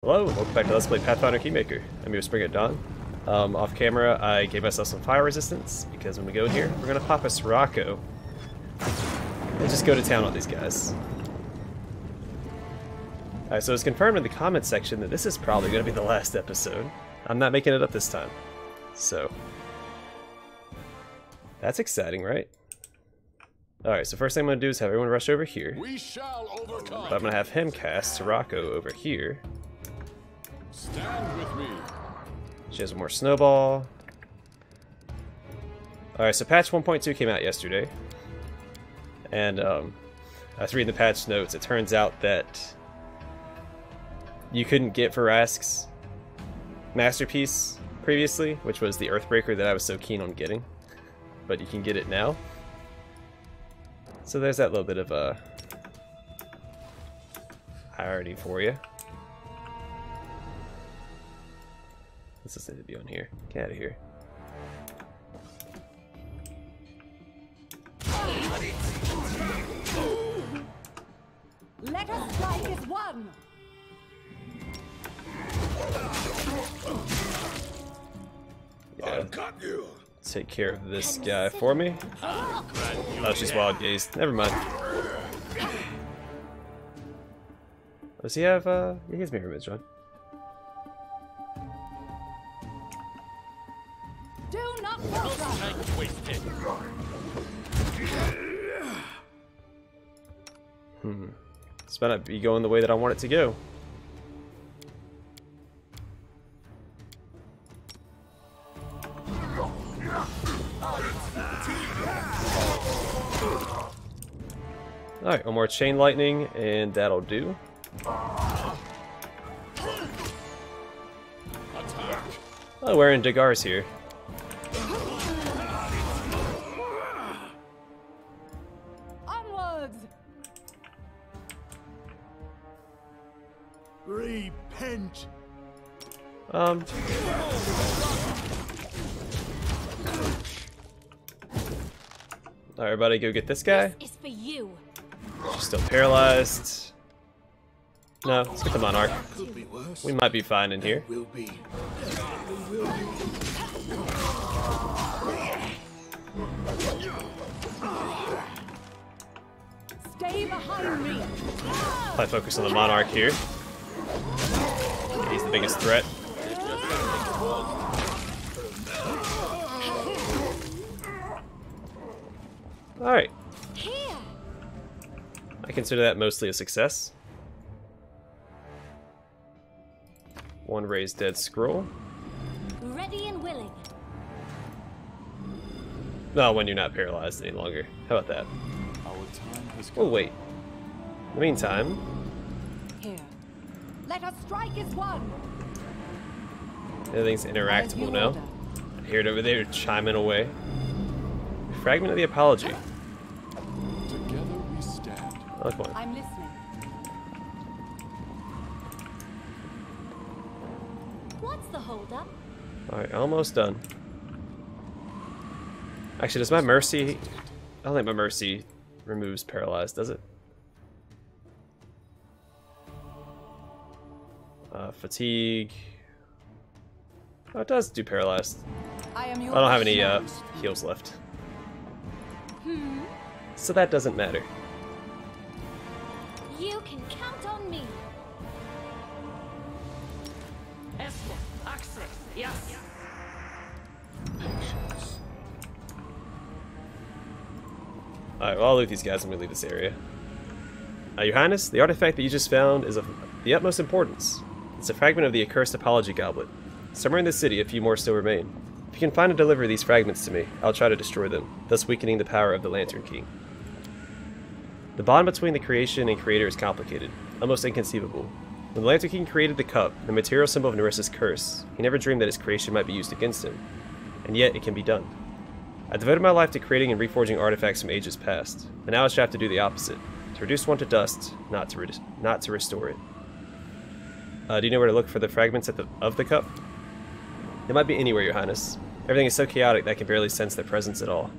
Hello, and welcome back to Let's Play Pathfinder Kingmaker. I'm your BringItDon. Off camera, I gave myself some fire resistance, because when we go in here, we're going to pop a Sirocco and just go to town on these guys. Alright, so it's confirmed in the comments section that this is probably going to be the last episode. I'm not making it up this time. So, that's exciting, right? Alright, so first thing I'm going to do is have everyone rush over here. We shall overcome. But I'm going to have him cast Sirocco over here. Stand with me. She has more snowball. Alright, so patch 1.2 came out yesterday. And I was reading the patch notes. It turns out that you couldn't get Varask's masterpiece previously, which was the Earthbreaker that I was so keen on getting. But you can get it now. So there's that little bit of a irony for you. This doesn't need to be on here. Get out of here. Let us strike as one. I'll cut you. Take care of this guy for me. Oh, she's wild gazed. Never mind. Does he have, yeah, he has mirror image on. Do not prosper. This might not be going the way that I want it to go. Alright, one more chain lightning, and that'll do. Oh, we're in Dagar's here. Onwards. Repent. Alright, everybody go get this guy. This is for you. She's still paralyzed. No, let's get the Monarch. Could be worse. We might be fine in here. Will be. Stay behind me. Probably focus on the Monarch here. He's the biggest threat. Alright. Here. I consider that mostly a success. One raised dead scroll. Ready and willing. No, when you're not paralyzed any longer. How about that? Our time has Oh, come. wait. In the meantime, Here. Let us strike as one. everything's As interactable you now. order. I hear it over there chiming away. Fragment of the Apology. Together we stand. Oh, come on. I'm listening. What's the holdup? Alright, almost done. Actually, does my mercy... I don't think my mercy removes paralyzed, does it? Fatigue... Oh, it does do paralyzed. I am your I don't have any assurance. heals left. So that doesn't matter. You can count on me. Access, yes. Patience. Alright, well, I'll loot these guys when we leave this area. Your Highness, the artifact that you just found is of the utmost importance. It's a fragment of the accursed Apology Goblet. Somewhere in the city, a few more still remain. If you can find and deliver these fragments to me, I'll try to destroy them, thus weakening the power of the Lantern King. The bond between the creation and creator is complicated, almost inconceivable. When the Lantern King created the cup, the material symbol of Nerissa's curse, he never dreamed that his creation might be used against him. And yet, it can be done. I devoted my life to creating and reforging artifacts from ages past, and now I shall have to do the opposite. To reduce one to dust, not to restore it. Do you know where to look for the fragments of the cup? They might be anywhere, Your Highness. Everything is so chaotic that I can barely sense their presence at all.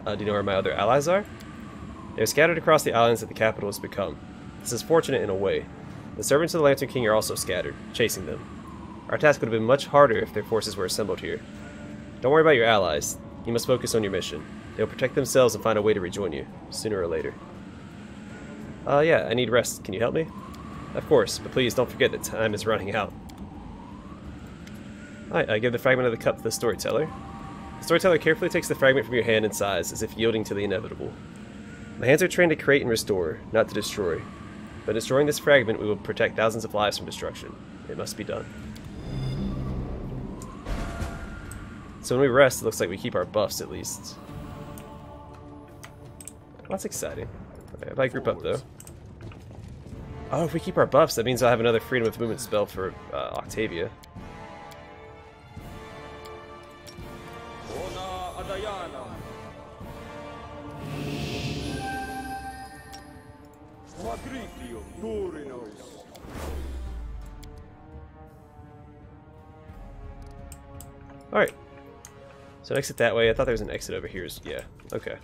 Do you know where my other allies are? They are scattered across the islands that the capital has become. This is fortunate in a way. The servants of the Lantern King are also scattered, chasing them. Our task would have been much harder if their forces were assembled here. Don't worry about your allies. You must focus on your mission. They'll protect themselves and find a way to rejoin you, sooner or later. Yeah, I need rest. Can you help me? Of course, but please don't forget that time is running out. Alright, I give the fragment of the cup to the storyteller. The storyteller carefully takes the fragment from your hand and sighs, as if yielding to the inevitable. My hands are trained to create and restore, not to destroy. By destroying this fragment, we will protect thousands of lives from destruction. It must be done. So when we rest, it looks like we keep our buffs at least. Well, that's exciting. Okay, if I group up though. Oh, if we keep our buffs, that means I'll have another freedom of movement spell for Octavia. Alright. So exit that way. I thought there was an exit over here. Yeah, okay.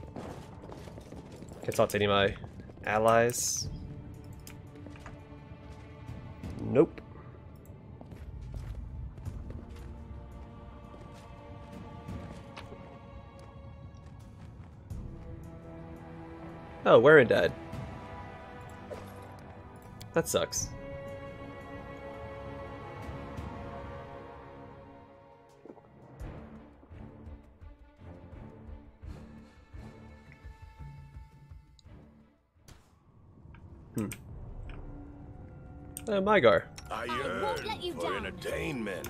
Can I talk to any of my allies? Nope. Oh, Warren died. That sucks. Mygar. I won't let you yearn for down. entertainment.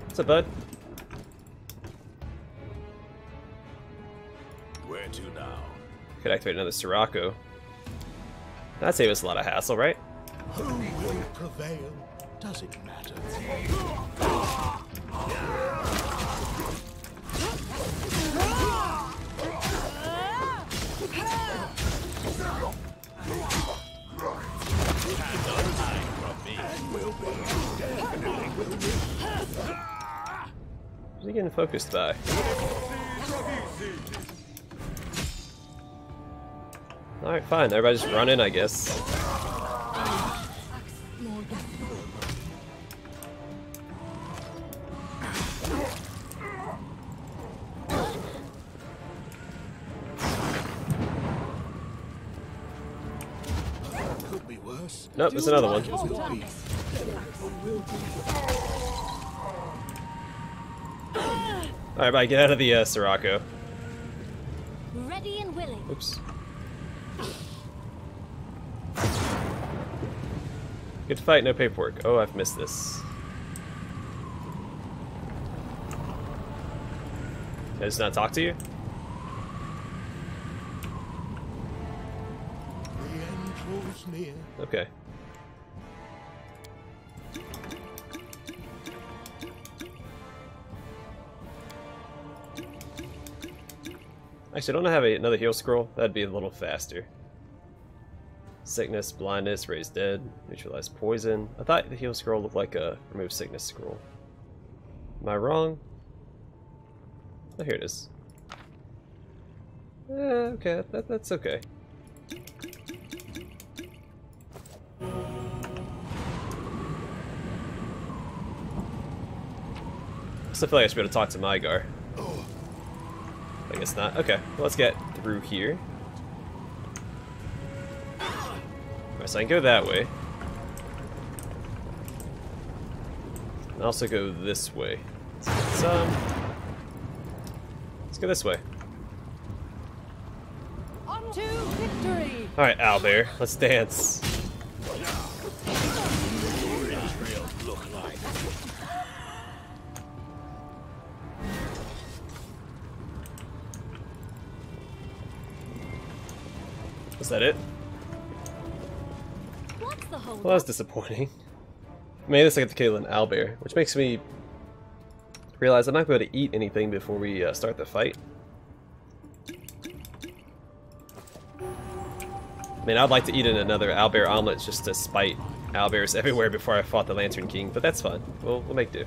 What's up, bud? Where to now? Could activate another Sirocco. That'd save us a lot of hassle, right? Who will prevail? Does it matter? Who's he getting focused by? Alright, fine. Everybody just run in, I guess. Could be worse. Nope, there's another one. Alright, bye. Get out of the Sirocco. Ready and willing. Oops. Good fight, no paperwork. Oh, I've missed this. Can I just not talk to you? The end draws near. Okay. Actually, don't I have another heal scroll? That'd be a little faster. Sickness, blindness, raise dead, neutralize poison. I thought the heal scroll looked like a remove sickness scroll. Am I wrong? Oh, here it is. Okay, that's okay. I still feel like I should be able to talk to Mygar. I guess not. Okay, well, let's get through here. Alright, so I can go that way. And also go this way. So let's go this way. On to victory. Alright, Owlbear, let's dance. Was that it? What's the whole? Well, that was disappointing. I mean, I get to kill an owlbear, which makes me realize I'm not going to eat anything before we start the fight. I mean, I'd like to eat another owlbear omelet just to spite owlbears everywhere before I fought the Lantern King, but that's fine. We'll make do.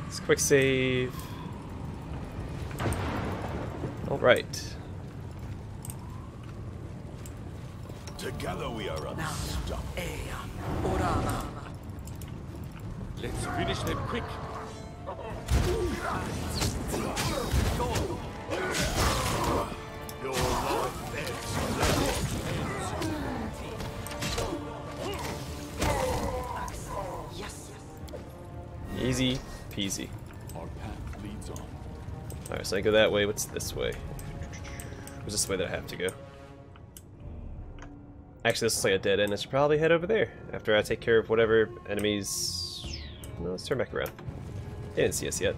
Let's quick save. Alright. Together we are unstoppable. Let's finish them quick. Your life Easy peasy. Our path leads on. Alright, so I go that way. What's this way? Where's this way that I have to go? Actually, this looks like a dead end. I should probably head over there after I take care of whatever enemies. No, let's turn back around. They didn't see us yet.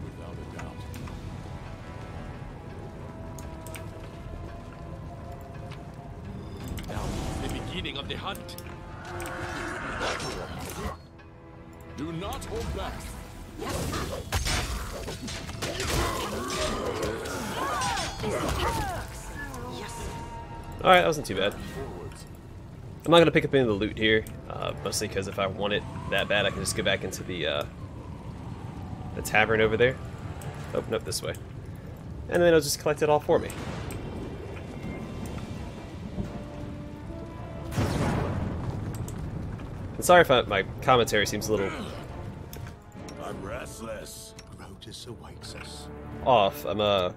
Without a doubt. Now is the beginning of the hunt. Do not hold back. Alright, that wasn't too bad. Forwards. I'm not going to pick up any of the loot here, mostly because if I want it that bad, I can just go back into the tavern over there. Open up this way. And then it'll just collect it all for me. And sorry if my commentary seems a little I'm restless. Rotus awaits us. off. I'm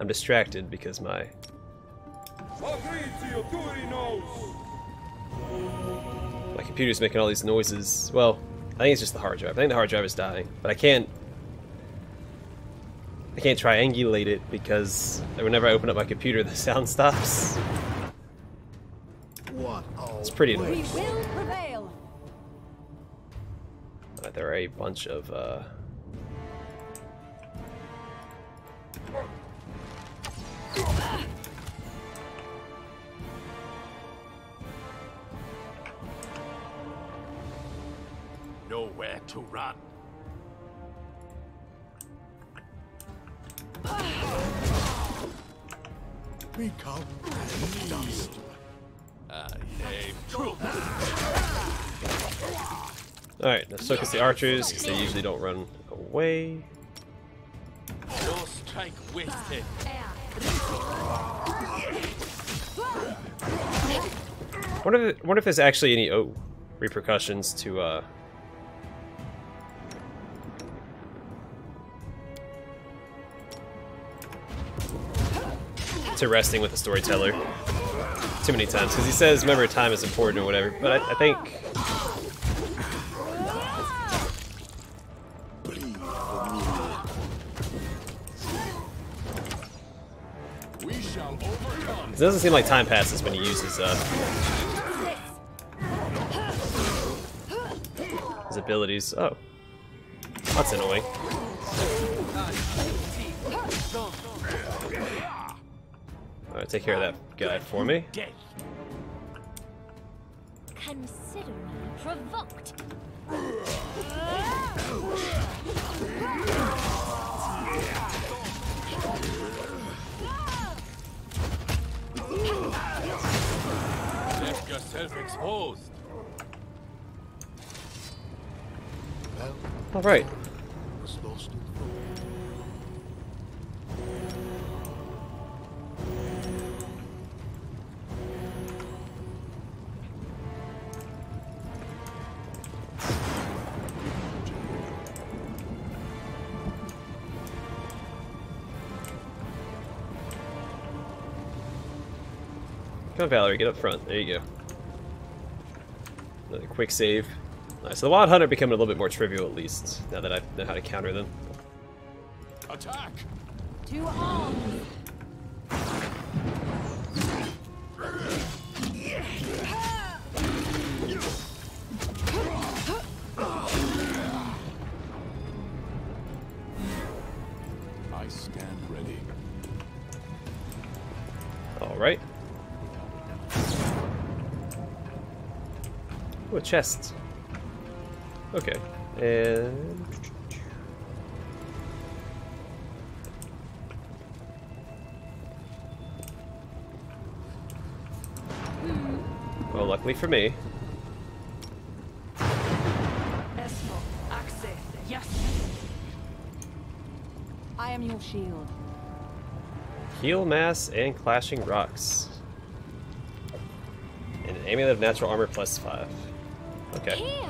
distracted because my computer's making all these noises. Well, I think it's just the hard drive. I think the hard drive is dying, but I can't triangulate it because whenever I open up my computer, the sound stops. What? It's pretty We annoying. will prevail. There are a bunch of Nowhere to run. Become dust. Aim true. Alright, let's focus the archers because they usually don't run away. No strike wasted. Wonder if there's actually any repercussions to resting with the storyteller too many times because he says remember time is important or whatever, but I think We shall overcome. it doesn't seem like time passes when he uses his abilities. Oh, that's annoying. Alright, take care of that guy for me. Consider me provoked. Left yourself exposed. Well, Alright. was lost in thought. Come on, Valerie, get up front. There you go. Another quick save. Alright, so the Wild Hunter becoming a little bit more trivial at least, now that I know how to counter them. Attack. To arms. I stand ready. Alright. Ooh, a chest. Okay. And... well, luckily for me. I am your shield. Heal mass and clashing rocks. And an amulet of natural armor +5. Okay. Here.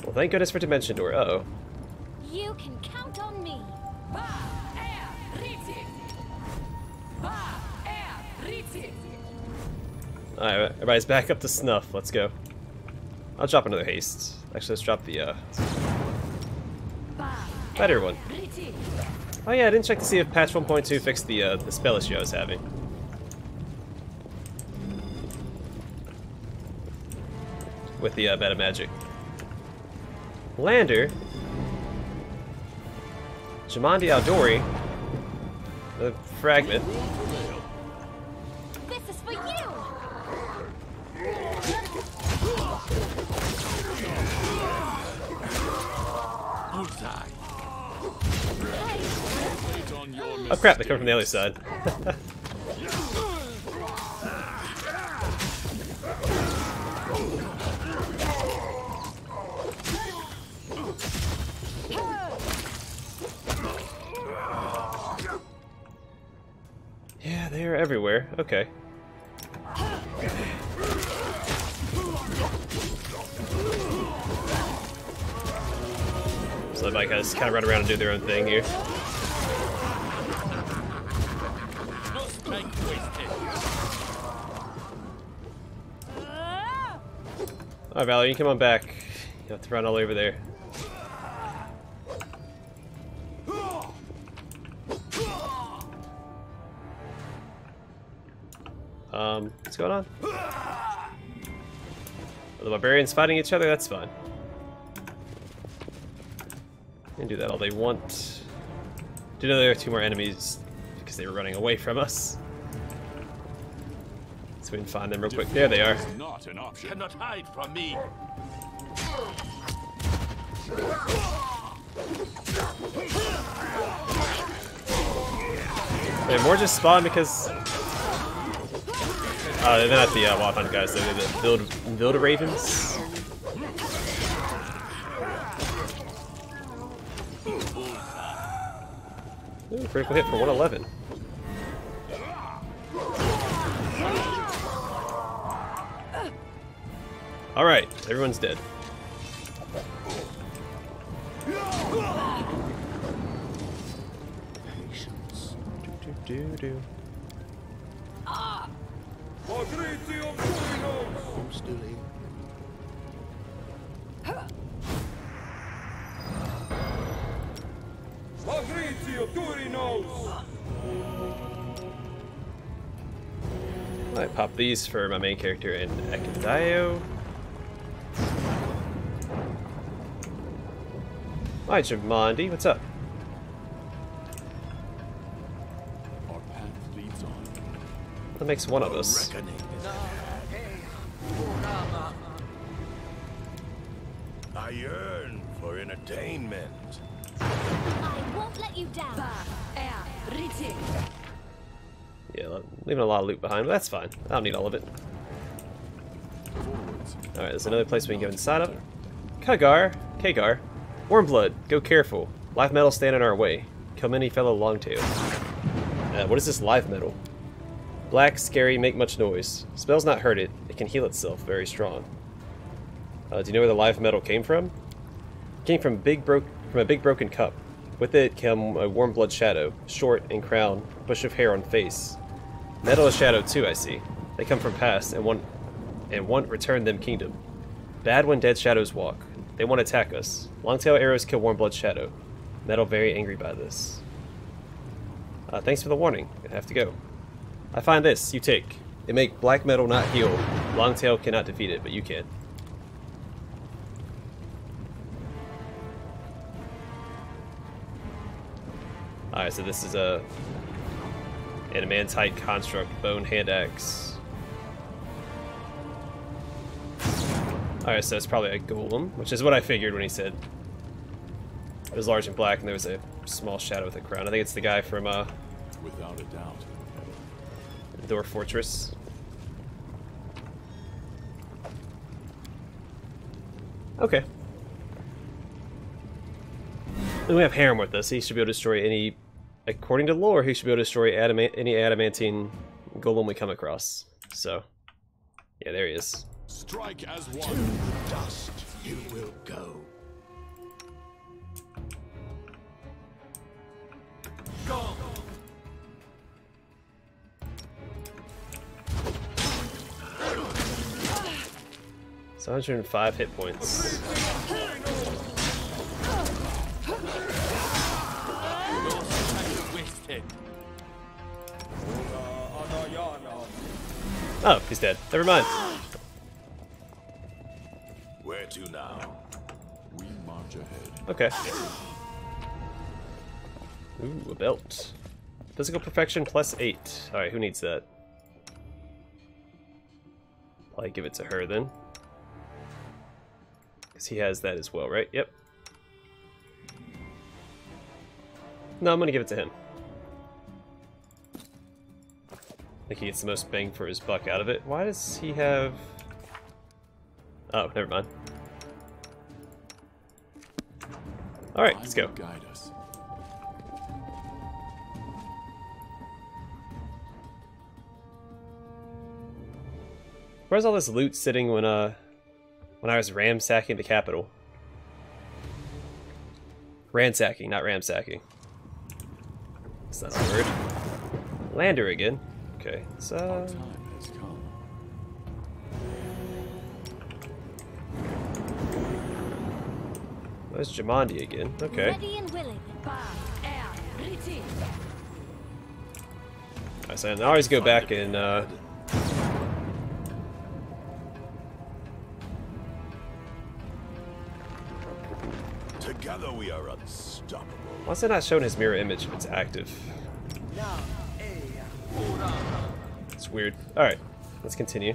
Well, thank goodness for Dimension Door. Uh-oh. You can count on me. Alright, everybody's back up to snuff. Let's go. I'll drop another haste. Actually, let's drop the, better one. Oh yeah, I didn't check to see if patch 1.2 fixed the spell issue I was having. With the meta magic. Lander. Jamandi Aldori. The fragment. This is for you. Bullseye. Oh crap, they come from the other side. Yeah, they are everywhere. Okay. So the bike guys kind of run around and do their own thing here. No strike wasted. Alright, Valerie, you come on back. You have to run all over there. What's going on? Are the barbarians fighting each other? That's fine. They can do that all they want. Do know there are 2 more enemies because they were running away from us. So we can find them real quick. There they are. Not an option. Cannot hide from me. Wait, more just spawn because... they're not the Pathfinder guys, they're the Build Ravens. Ooh, critical hit for 111. Alright, everyone's dead. Patience. Do. I'm still here. I pop these for my main character and Ekandayo. Hi, Jamandi, what's up? Our path leads on. That makes one of us. Reckoning is I yearn for entertainment. I won't let you down. Yeah, leaving a lot of loot behind, but that's fine. I don't need all of it. Forwards. Alright, there's another place we can go inside of. Kagar. Warmblood, go careful. Live metal stand in our way. Kill many fellow longtail. What is this live metal? Black, scary, make much noise. Spells not hurt it. It can heal itself, very strong. Do you know where the live metal came from? It came from a big broken cup. With it came a warm blood shadow, short and crown, bush of hair on face. Metal is shadow too, I see. They come from past, and want return them kingdom. Bad when dead shadows walk. They want to attack us. Longtail arrows kill warm blood shadow. Metal very angry by this. Thanks for the warning. I have to go. I find this. You take. They make black metal not heal. Longtail cannot defeat it, but you can. Alright, so this is a adamantite construct bone hand axe. Alright, so it's probably a golem, which is what I figured when he said it was large and black and there was a small shadow with a crown. I think it's the guy from Without a doubt. Door Fortress. Okay. Then we have Harem with us. He should be able to destroy any... According to lore, he should be able to destroy any adamantine golem we come across. So, yeah, there he is. Strike as To one. the dust you will go. Go. It's 105 hit points. No strike wasted. Oh, he's dead. Never mind. Where to now? We march ahead. Okay. Ooh, a belt. Physical perfection plus 8. Alright, who needs that? Probably give it to her then. Because he has that as well, right? Yep. No, I'm gonna give it to him. I think he gets the most bang for his buck out of it. Why does he have... Oh, never mind. Alright, let's go. Guide us. Where's all this loot sitting when I was ransacking the capital? Ransacking, not ramsacking. That's not a word. Lander again. Okay, Our so... time has come. Where's Jamandi again? Okay. Ready and willing. Alright, so I always go back and, Together we are unstoppable. why is it not showing his mirror image if it's active? It's weird. Alright, let's continue.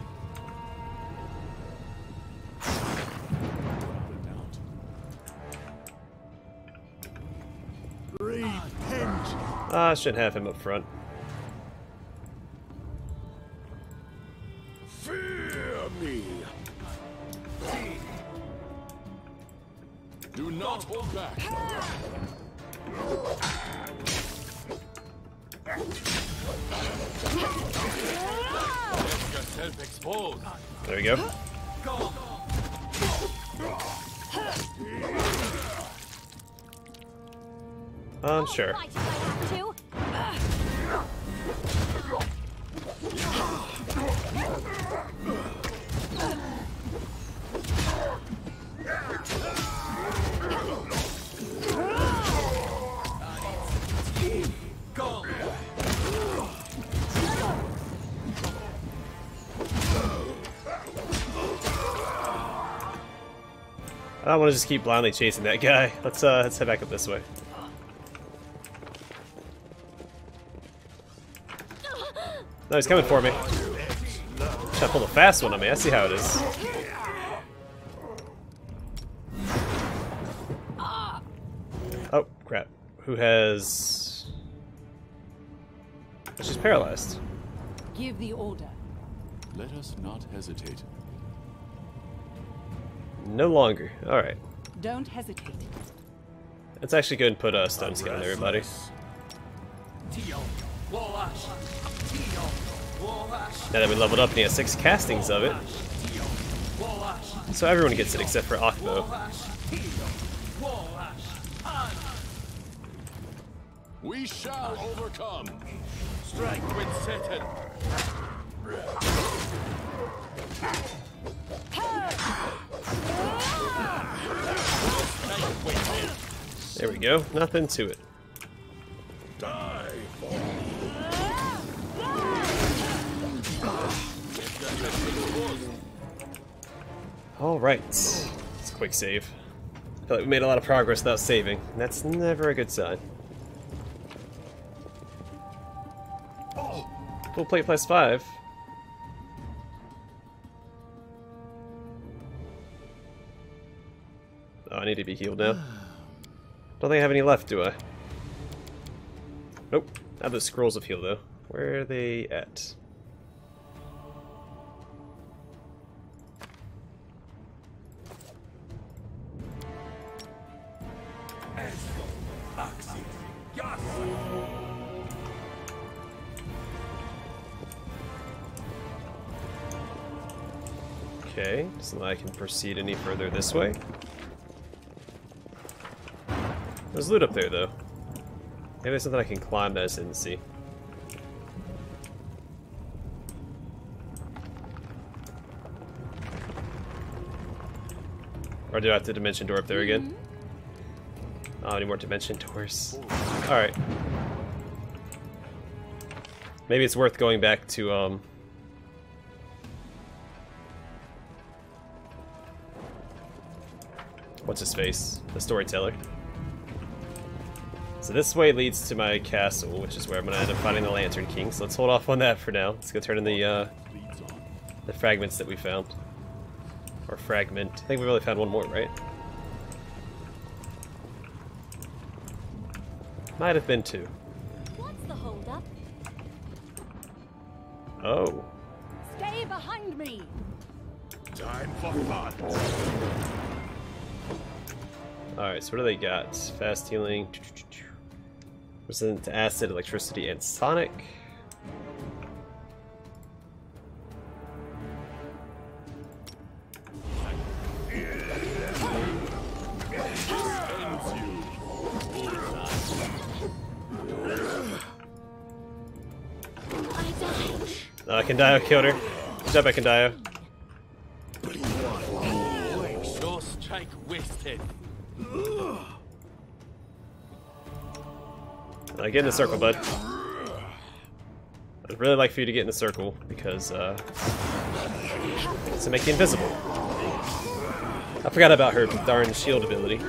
Repent. I shouldn't have him up front. Fear me. Do not hold back. Let yourself exposed. There we go. Go. Sure. Fight if I have to. Go. I don't want to just keep blindly chasing that guy. Let's head back up this way. No, he's coming for me. Trying to pull a fast one on me. I see how it is. Oh, crap. Who has... She's paralyzed. Give the order. Let us not hesitate. No longer. Alright. Don't hesitate. Let's actually go ahead and put a stun skin on everybody. Tio. Wash. Tio. Wash. Now that we leveled up and he has 6 castings of it, Tio. Wash. so everyone gets it except for Akbo. Wash. Tio. Wash. We shall overcome. Strike with Satan. Strike wasted. There we go. Nothing to it. Die for me. Alright. It's a quick save. I feel like we made a lot of progress without saving. And that's never a good sign. Full plate plus 5. Oh, I need to be healed now. Don't think I have any left, do I? Nope. I have those scrolls of heal, though. Where are they at? Okay, so I can proceed any further this way. There's loot up there, though. Maybe there's something I can climb that I just didn't see. Or do I have to dimension door up there again? Oh, any more dimension doors? Alright. Maybe it's worth going back to, what's his face? The storyteller. So this way leads to my castle, which is where I'm gonna end up finding the Lantern King. So let's hold off on that for now. Let's go turn in the fragments that we found. Or fragment. I think we really found one more, right? Might have been two. What's the holdup? Oh. Stay behind me. Time for fun. Alright, so what do they got? Fast healing. Resistant to acid, electricity, and sonic. Kandayo killed her. Good job by Kandayo. Your strike wasted. Get in the circle, bud. I'd really like for you to get in the circle because it's to make you invisible. I forgot about her darn shield ability.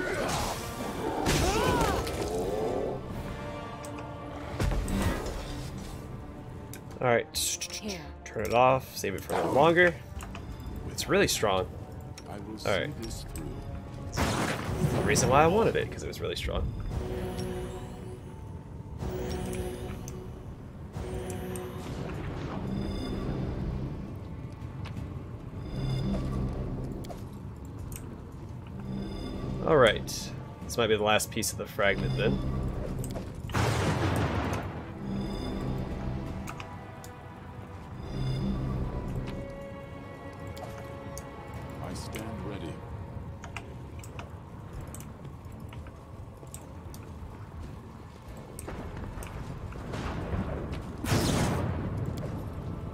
Alright, turn it off, save it for a little longer. It's really strong. Alright. The reason why I wanted it, because it was really strong. Alright, this might be the last piece of the fragment then. I stand ready.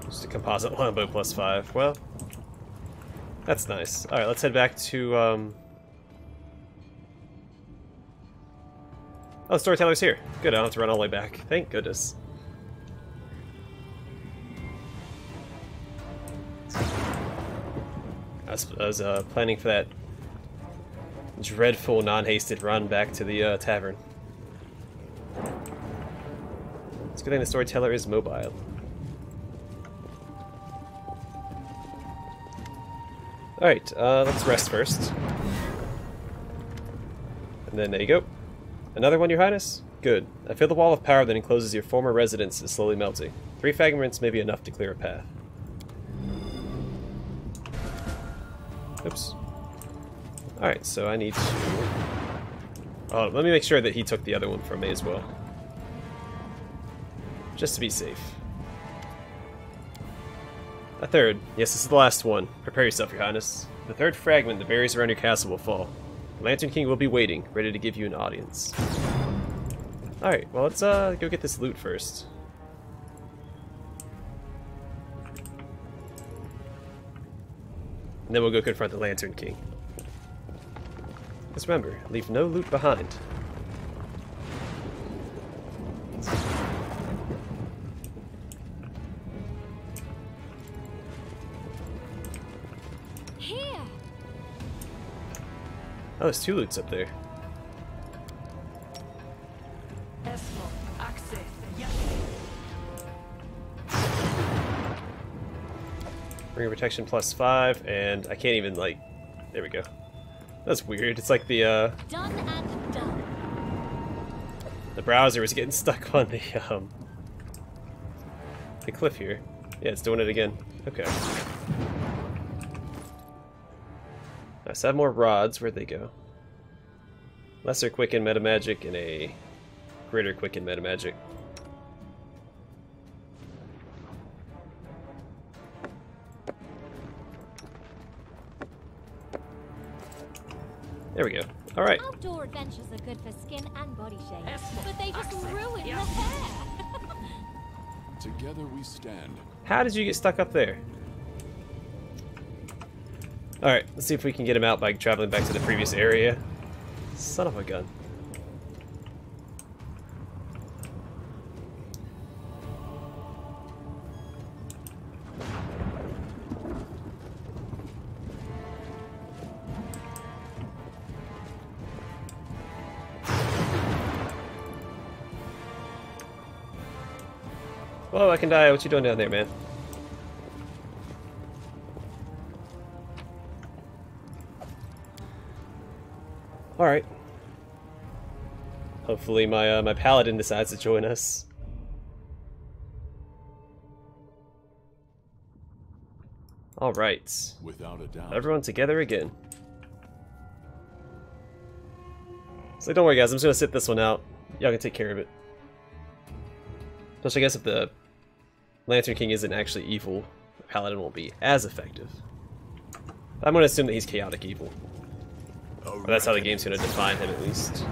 Just a composite longbow +5. Well, that's nice. Alright, let's head back to, Oh, Storyteller's here. Good, I don't have to run all the way back. Thank goodness. I was planning for that dreadful non-hasted run back to the tavern. It's a good thing the Storyteller is mobile. Alright, let's rest first. And then there you go. Another one, Your Highness? Good. I feel the wall of power that encloses your former residence is slowly melting. 3 fragments may be enough to clear a path. Oops. Alright, so I need to... Oh, let me make sure that he took the other one from me as well. Just to be safe. A third. Yes, this is the last one. Prepare yourself, Your Highness. The third fragment, the barriers around your castle will fall. The Lantern King will be waiting, ready to give you an audience. Alright, well let's go get this loot first. And then we'll go confront the Lantern King. Just remember, leave no loot behind. Here. Oh, there's 2 loots up there. Ring of protection +5, and I can't even, like... There we go. That's weird. It's like the, Done and done. the browser was getting stuck on the cliff here. Yeah, it's doing it again. Okay. Nice. I have more rods. Where'd they go? Lesser Quicken Metamagic and a Greater Quicken Metamagic. There we go. All right. Outdoor adventures are good for skin and body shape, but they just ruin the hair. Together we stand. How did you get stuck up there? All right. Let's see if we can get him out by traveling back to the previous area. Son of a gun. Whoa, I can die. What you doing down there, man? Alright. Hopefully my paladin decides to join us. Alright. Without a doubt. Everyone together again. So don't worry guys, I'm just gonna sit this one out. Y'all can take care of it. Plus I guess if the Lantern King isn't actually evil, the Paladin won't be as effective. But I'm gonna assume that he's chaotic evil. Or that's how the game's gonna define him at least.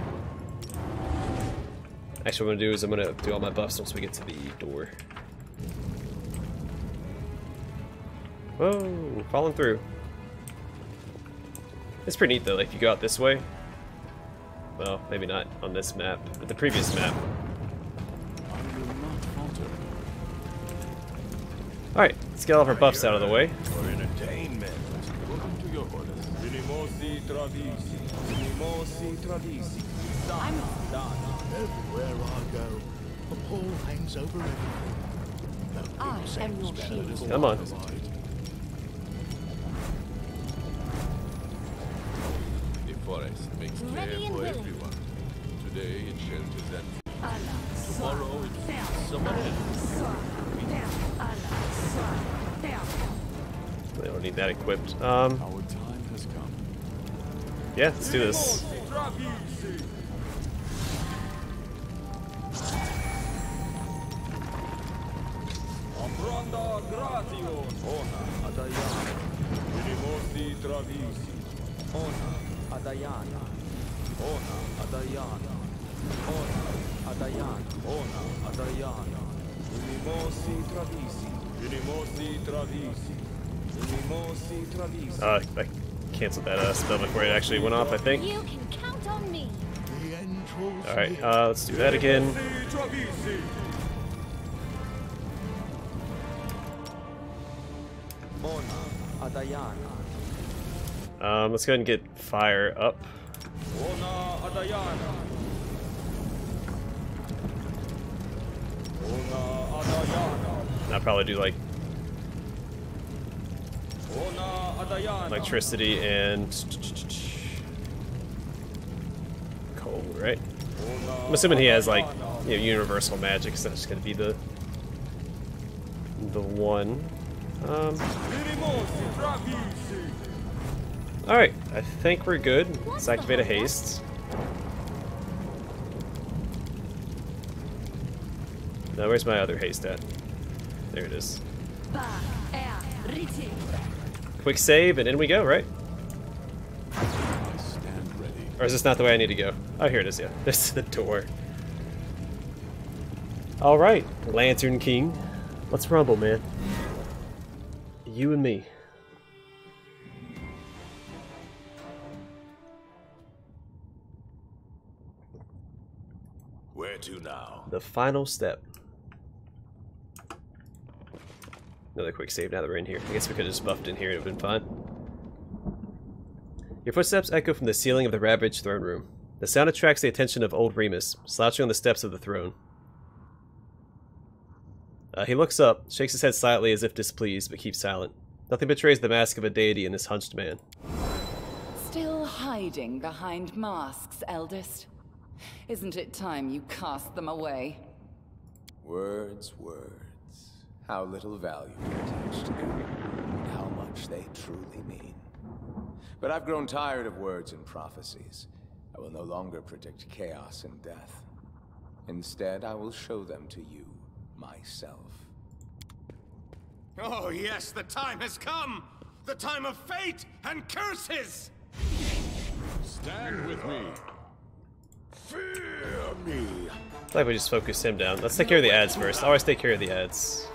Actually what I'm gonna do is I'm gonna do all my buffs once we get to the door. Whoa, falling through. It's pretty neat though, like if you go out this way. Well, maybe not on this map, but the previous map. Alright, let's get all of our buffs out of the way. For entertainment. Welcome to your orders. Everywhere I go, a pall hangs over everything. No I am sense your better shield. than Come on. The forest makes Ready clear and for willing. everyone. Today it shelters that. Tomorrow it feeds someone else. They don't need that equipped. Our time has come. Yeah, let's do this. I canceled that spell before it actually went off, I think. You can count on me. the end draws Alright, near. let's do that again. Let's go ahead and get fire up. I'll probably do like electricity and cold, right? I'm assuming he has like, you know, universal magic, so that's just gonna be the one. Alright, I think we're good. Let's activate a haste. Now where's my other haste at? There it is. Quick save and in we go, right? I stand ready. Or is this not the way I need to go? Oh, here it is, yeah. This is the door. Alright, Lantern King. Let's rumble, man. You and me. Where to now? The final step. Another quick save now that we're in here. I guess we could have just buffed in here and it would have been fine. Your footsteps echo from the ceiling of the ravaged throne room. The sound attracts the attention of old Remus, slouching on the steps of the throne. He looks up, shakes his head slightly as if displeased, but keeps silent. Nothing betrays the mask of a deity in this hunched man. Still hiding behind masks, eldest? Isn't it time you cast them away? Words, words. How little value you attach to them, and how much they truly mean. But I've grown tired of words and prophecies. I will no longer predict chaos and death. Instead, I will show them to you, myself. Oh yes, the time has come! The time of fate and curses! Stand with me. Fear me. I feel like we just focus him down. Let's take care of the ads first. Always take care of the ads.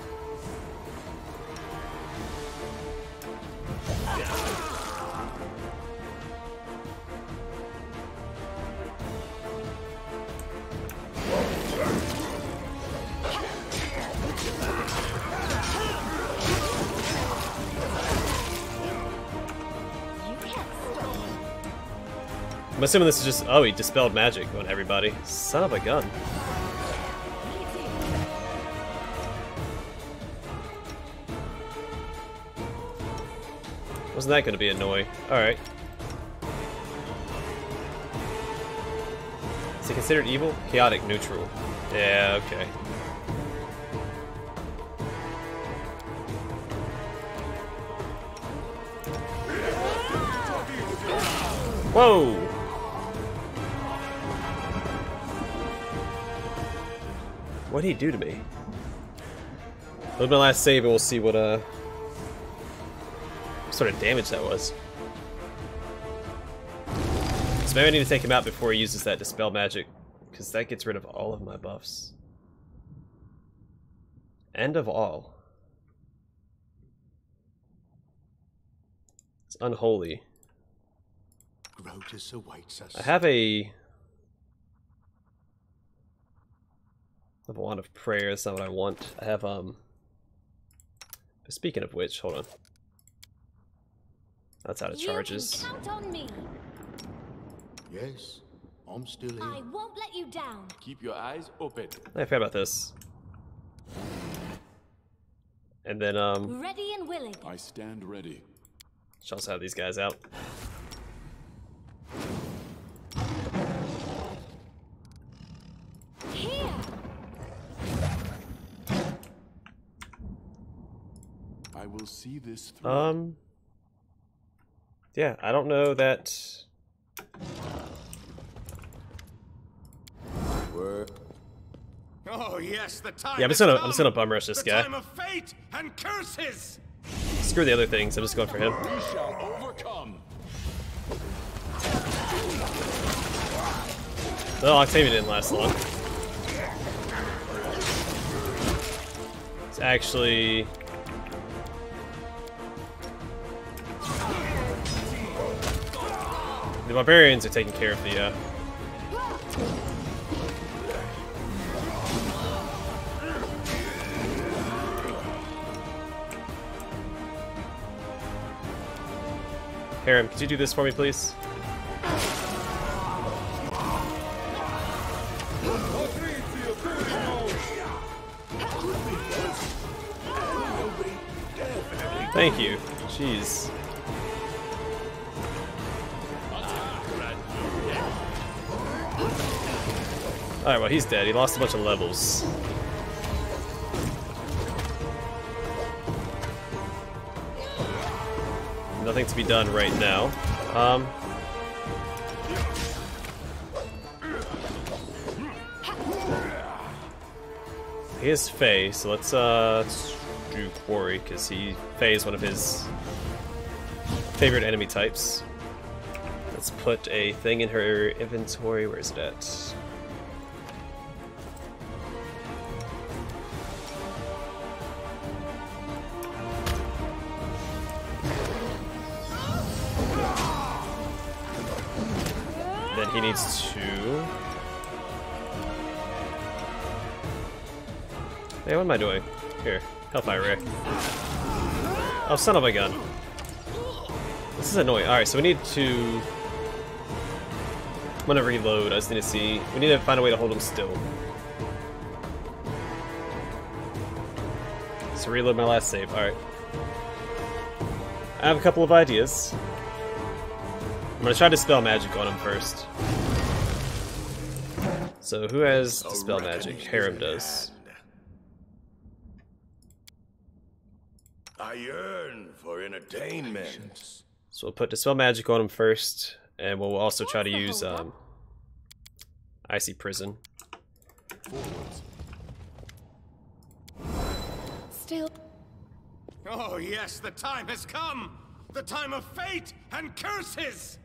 I'm assuming this is just... Oh, he dispelled magic on everybody. Son of a gun. Wasn't that going to be annoying? Alright. Is it considered evil? Chaotic neutral. Yeah, okay. Whoa! What did he do to me? That was my last save, and we'll see what sort of damage that was. So maybe I need to take him out before he uses that dispel magic, because that gets rid of all of my buffs. End of all. It's unholy. Grotus awaits us. I have a wand of prayer. That's not what I want. I have Speaking of which, hold on. That's out of charges. You can count on me. Yes, I'm still here. I won't let you down. Keep your eyes open. I forgot about this. And then Ready and willing. I stand ready. should also have these guys out. Here. I will see this through. Yeah, I don't know that. Oh yes, the time. Yeah, I'm just gonna bum rush this guy. Time of fate and curses. Screw the other things. I'm just going for him. We shall overcome. No, Octavia didn't last long. It's actually. The barbarians are taking care of the. Harem, could you do this for me, please? Thank you. Jeez. Alright, well, he's dead. He lost a bunch of levels. Nothing to be done right now. He is Fae, so let's do Quarry, because Fae is one of his favorite enemy types. Let's put a thing in her inventory. Where is it at? Then he needs to... Hey, what am I doing? Here, Hellfire Ray. Oh, son of a gun. This is annoying. Alright, so we need to... I'm gonna reload. I just need to see... We need to find a way to hold him still. So reload my last save. Alright. I have a couple of ideas. I'm gonna try to dispel magic on him first. So who has dispel magic? Harem does. I yearn for entertainment. So we'll put dispel magic on him first, and we'll also try to use icy prison. Still. Oh yes, the time has come. The time of fate and curses.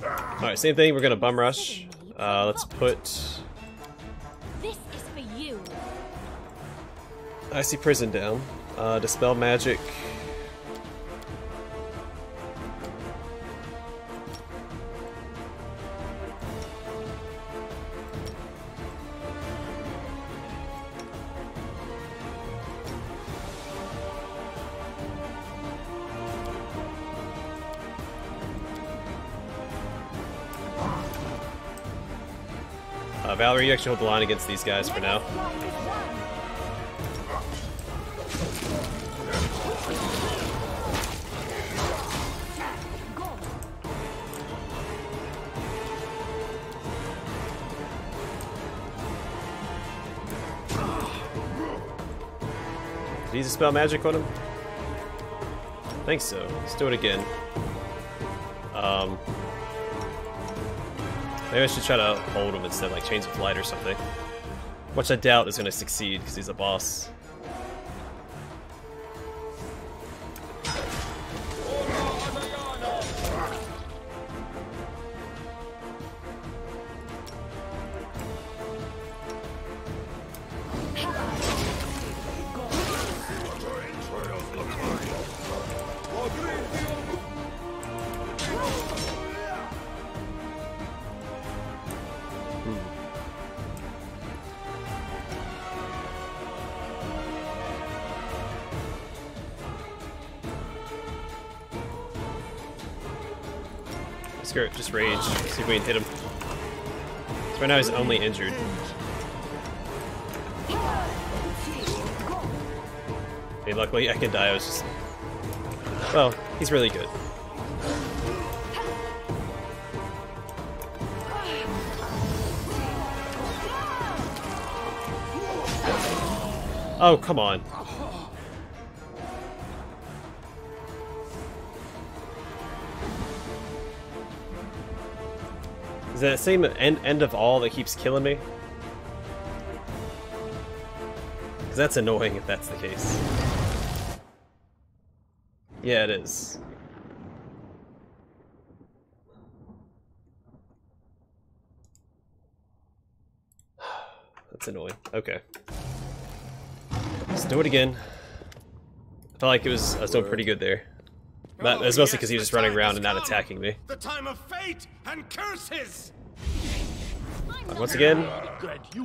Alright, same thing, we're gonna bum rush. Let's put This is for you. Icy Prison down. Dispel Magic. Valerie, you actually hold the line against these guys for now. Did he dispel magic on him? I think so. Let's do it again. Maybe I should try to hold him instead, like Chains of Flight or something. Which I doubt is going to succeed, because he's a boss. Skirt, just rage. See if we can hit him. So right now he's only injured. I mean, luckily I can die. I was just... Well, he's really good. Oh, come on. Is that the same end of all that keeps killing me? Because that's annoying if that's the case. Yeah, it is. That's annoying. Okay. Let's do it again. I felt like I was doing pretty good there. But that's mostly because he was just running around and not attacking me. The time of fate and curses. Once again,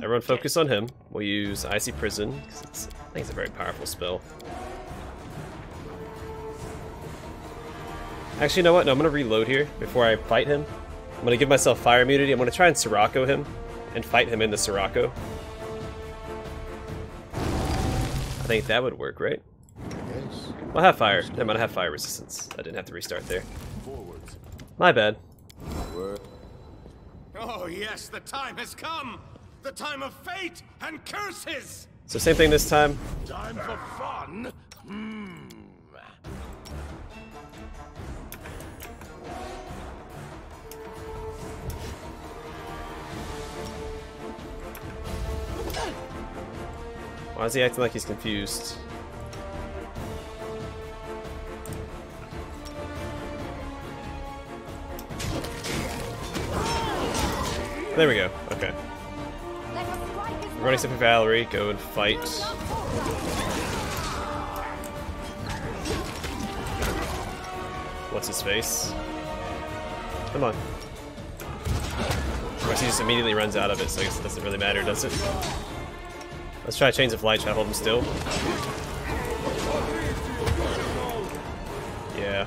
everyone focus on him. We'll use Icy Prison, because I think it's a very powerful spell. Actually, you know what? No, I'm going to reload here before I fight him. I'm going to give myself fire immunity. I'm going to try and Sirocco him and fight him in the Sirocco. I think that would work, right? Yes. Well, I have fire. Never mind, I have fire resistance. I didn't have to restart there. My bad. Oh yes, the time has come. The time of fate and curses. So same thing this time. Time for fun. Why is he acting like he's confused? There we go. Okay. We're running stuff for Valerie. Go and fight. What's his face? Come on. Of course, he just immediately runs out of it, so I guess it doesn't really matter, does it? Let's try Chains of Light. Try to hold him still. Yeah.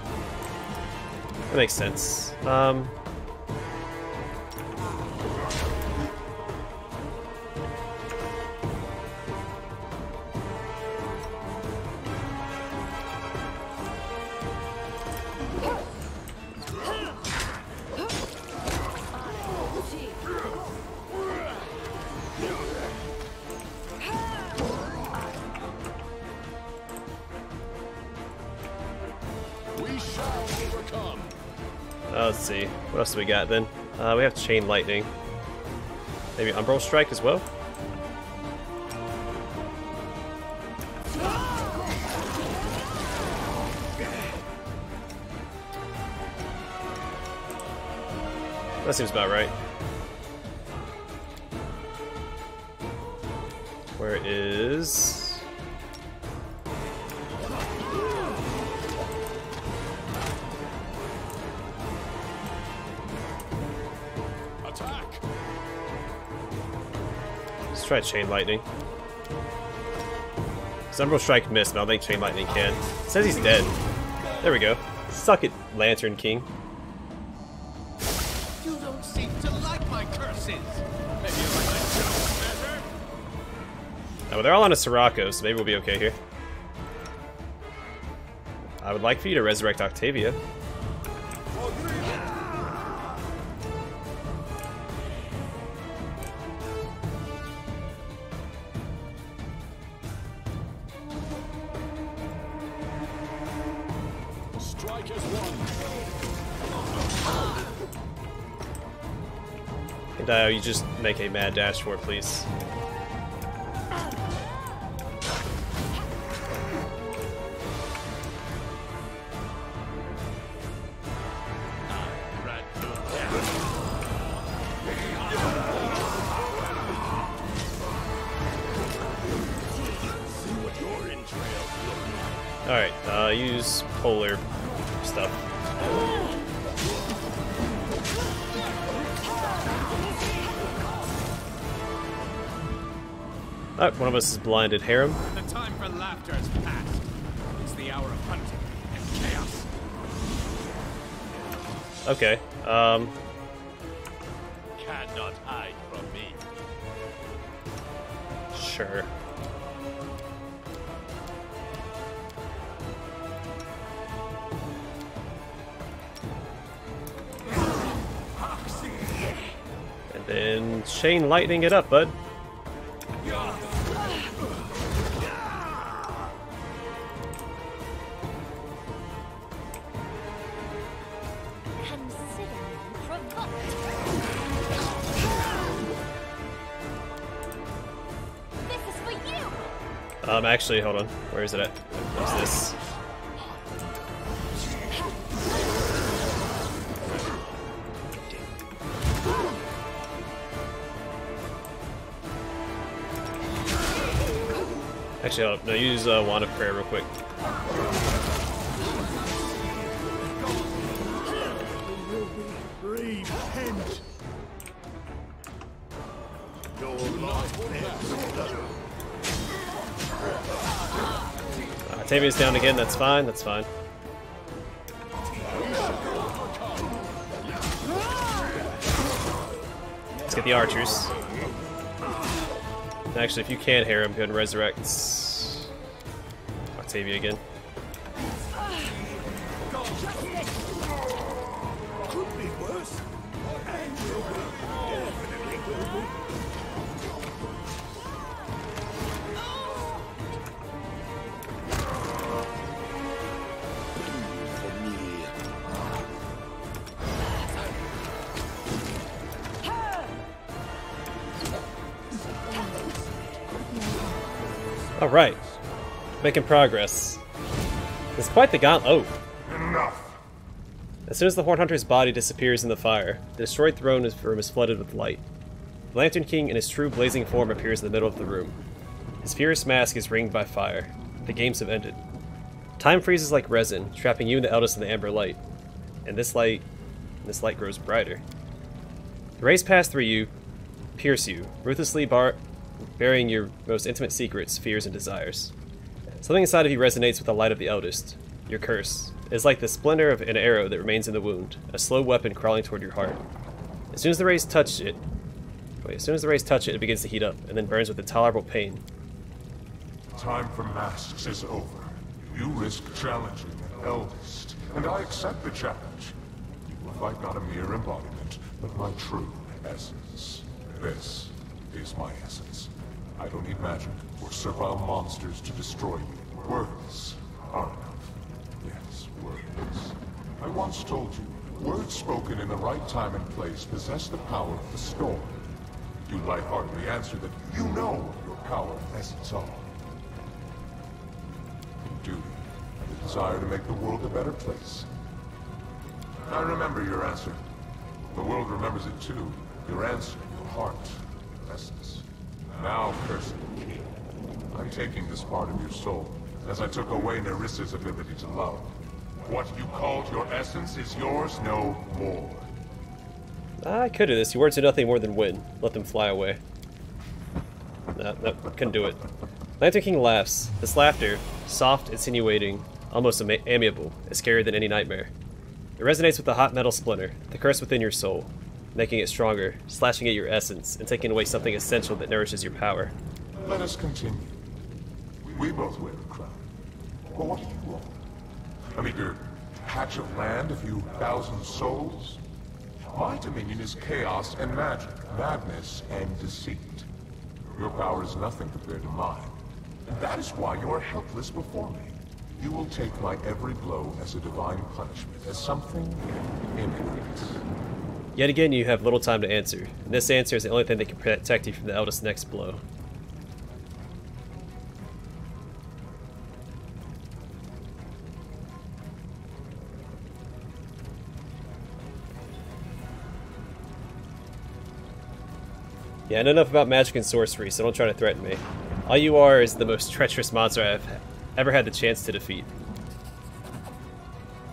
That makes sense. Let's see. What else do we got then? We have Chain Lightning. Maybe Umbral Strike as well? That seems about right. Where is... Attack! Let's try Chain Lightning. Umbral Strike missed, but I don't think Chain Lightning can. It says he's dead. There we go. Suck it, Lantern King. You don't seem to like my curses. Maybe you like my jokes better? Oh, well, they're all on a Sirocco, so maybe we'll be okay here. I would like for you to resurrect Octavia. Strike is one. And you just make a mad dash for it, please. Alright, use polar stuff. Alright, one of us is blinded. Harem. The time for laughter has passed. It's the hour of hunting and chaos. Okay, Cannot hide from me. sure. And then Chain Lightning it up, bud. Actually, hold on. Where is it at? What's this? Actually, hold up. No, use Wand of Prayer real quick. Repent. Your life Octavia's down again, that's fine, that's fine. Let's get the archers. Actually, if you can hear him, go ahead and resurrect Octavia again. could be worse. And will be definitely will be. Alright. Making progress. It's quite the gauntlet. Oh! Enough! As soon as the Horn Hunter's body disappears in the fire, the destroyed throne room is flooded with light. The Lantern King in his true blazing form appears in the middle of the room. His fierce mask is ringed by fire. The games have ended. Time freezes like resin, trapping you and the Eldest in the amber light. And this light grows brighter. The rays pass through you, pierce you, ruthlessly burying your most intimate secrets, fears, and desires. Something inside of you resonates with the light of the Eldest. Your curse. It is like the splinter of an arrow that remains in the wound, a slow weapon crawling toward your heart. As soon as the rays touch it, it begins to heat up, and then burns with intolerable pain. Time for masks is over. You risk challenging an Eldest, and I accept the challenge. You will fight not a mere embodiment, but my true essence. This is my essence. I don't need magic or servile monsters to destroy me. Words are enough. Yes, words. I once told you, words spoken in the right time and place possess the power of the storm. You lightheartedly answer that you know what your power and essence are. Duty and the desire to make the world a better place. I remember your answer. The world remembers it too. Your answer, your heart, your essence. Now, cursed king, I'm taking this part of your soul, as I took away Nerissa's ability to love. What you called your essence is yours no more. I could do this. Your words are nothing more than wind. Let them fly away. No, couldn't do it. Lantern King laughs. This laughter, soft, insinuating, almost amiable, is scarier than any nightmare. It resonates with the hot metal splinter, the curse within your soul, making it stronger, slashing at your essence, and taking away something essential that nourishes your power. Let us continue. We both wear a crown. But what do you want? A meager patch of land, a few thousand souls? My dominion is chaos and magic, madness and deceit. Your power is nothing compared to mine. And that is why you are helpless before me. You will take my every blow as a divine punishment, as something imminent. Yet again, you have little time to answer. And this answer is the only thing that can protect you from the Eldest's next blow. Yeah, I know enough about magic and sorcery, so don't try to threaten me. All you are is the most treacherous monster I've ever had the chance to defeat.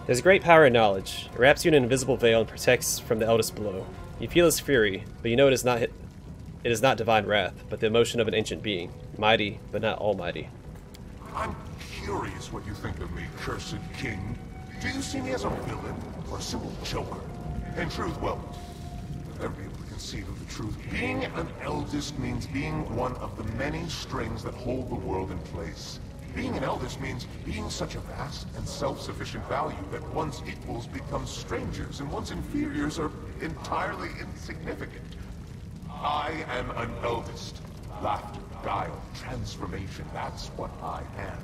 There's great power in knowledge. It wraps you in an invisible veil and protects from the Eldest blow. You feel his fury, but you know it is not divine wrath, but the emotion of an ancient being, mighty but not almighty. I'm curious what you think of me, cursed king. Do you see me as a villain or a simple joker? In truth, well, you'll never be able to conceive of the truth. Being an eldest means being one of the many strings that hold the world in place. Being an eldest means being such a vast and self-sufficient value that one's equals become strangers and one's inferiors are entirely insignificant. I am an eldest. Laughter, guile, transformation, that's what I am.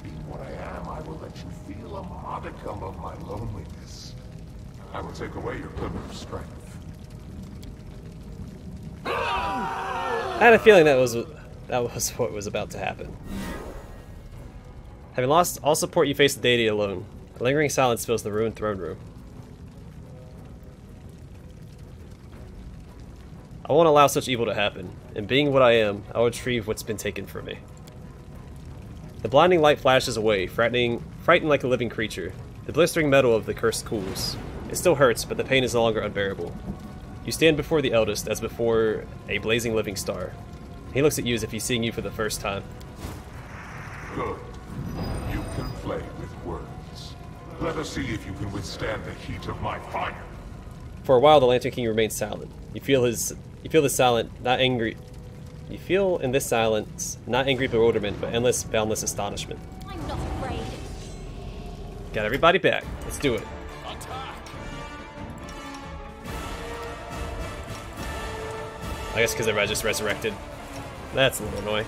Being what I am, I will let you feel a modicum of my loneliness. I will take away your quiver of strength. I had a feeling that was what was about to happen. Having lost all support, you face the deity alone. A lingering silence fills the ruined throne room. I won't allow such evil to happen, and being what I am, I will retrieve what's been taken from me. The blinding light flashes away, frightened like a living creature. The blistering metal of the curse cools. It still hurts, but the pain is no longer unbearable. You stand before the Eldest as before a blazing living star. He looks at you as if he's seeing you for the first time. Good. You can play with words. Let us see if you can withstand the heat of my fire. For a while, the Lantern King remains silent. You feel the silent, not angry. You feel in this silence not angry bewilderment, but endless, boundless astonishment. I'm not afraid. Got everybody back. Let's do it. Attack! I guess because everybody just resurrected. That's a little annoying.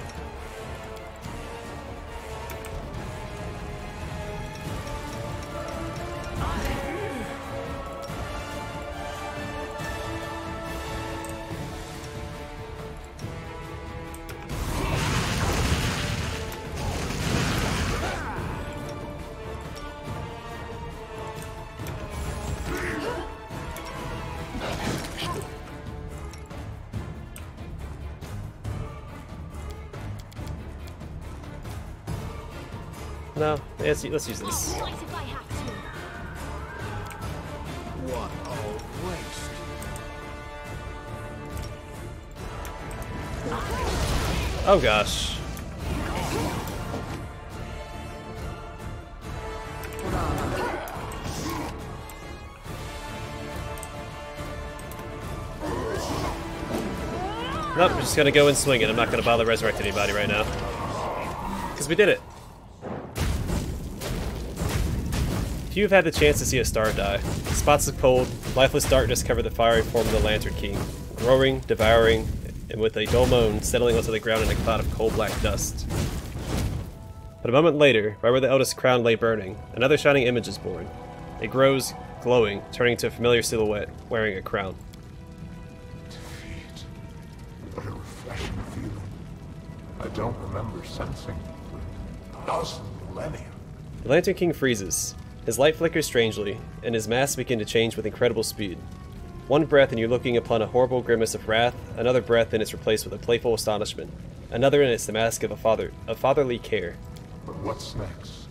No, let's use this. What if I have to? What a waste. Oh gosh. Nope, we're just gonna go and swing it. I'm not gonna bother resurrecting anybody right now. Because we did it. Few have had the chance to see a star die. Spots of cold, lifeless darkness cover the fiery form of the Lantern King, roaring, devouring, and with a dull moan settling onto the ground in a cloud of coal black dust. But a moment later, right where the Eldest's crown lay burning, another shining image is born. It grows, glowing, turning to a familiar silhouette, wearing a crown. Defeat. What a refreshing feeling. I don't remember sensing it for a dozen millennia. The Lantern King freezes. His light flickers strangely, and his mask begins to change with incredible speed. One breath and you're looking upon a horrible grimace of wrath, another breath and it's replaced with a playful astonishment. Another and it's the mask of fatherly care. But what's next?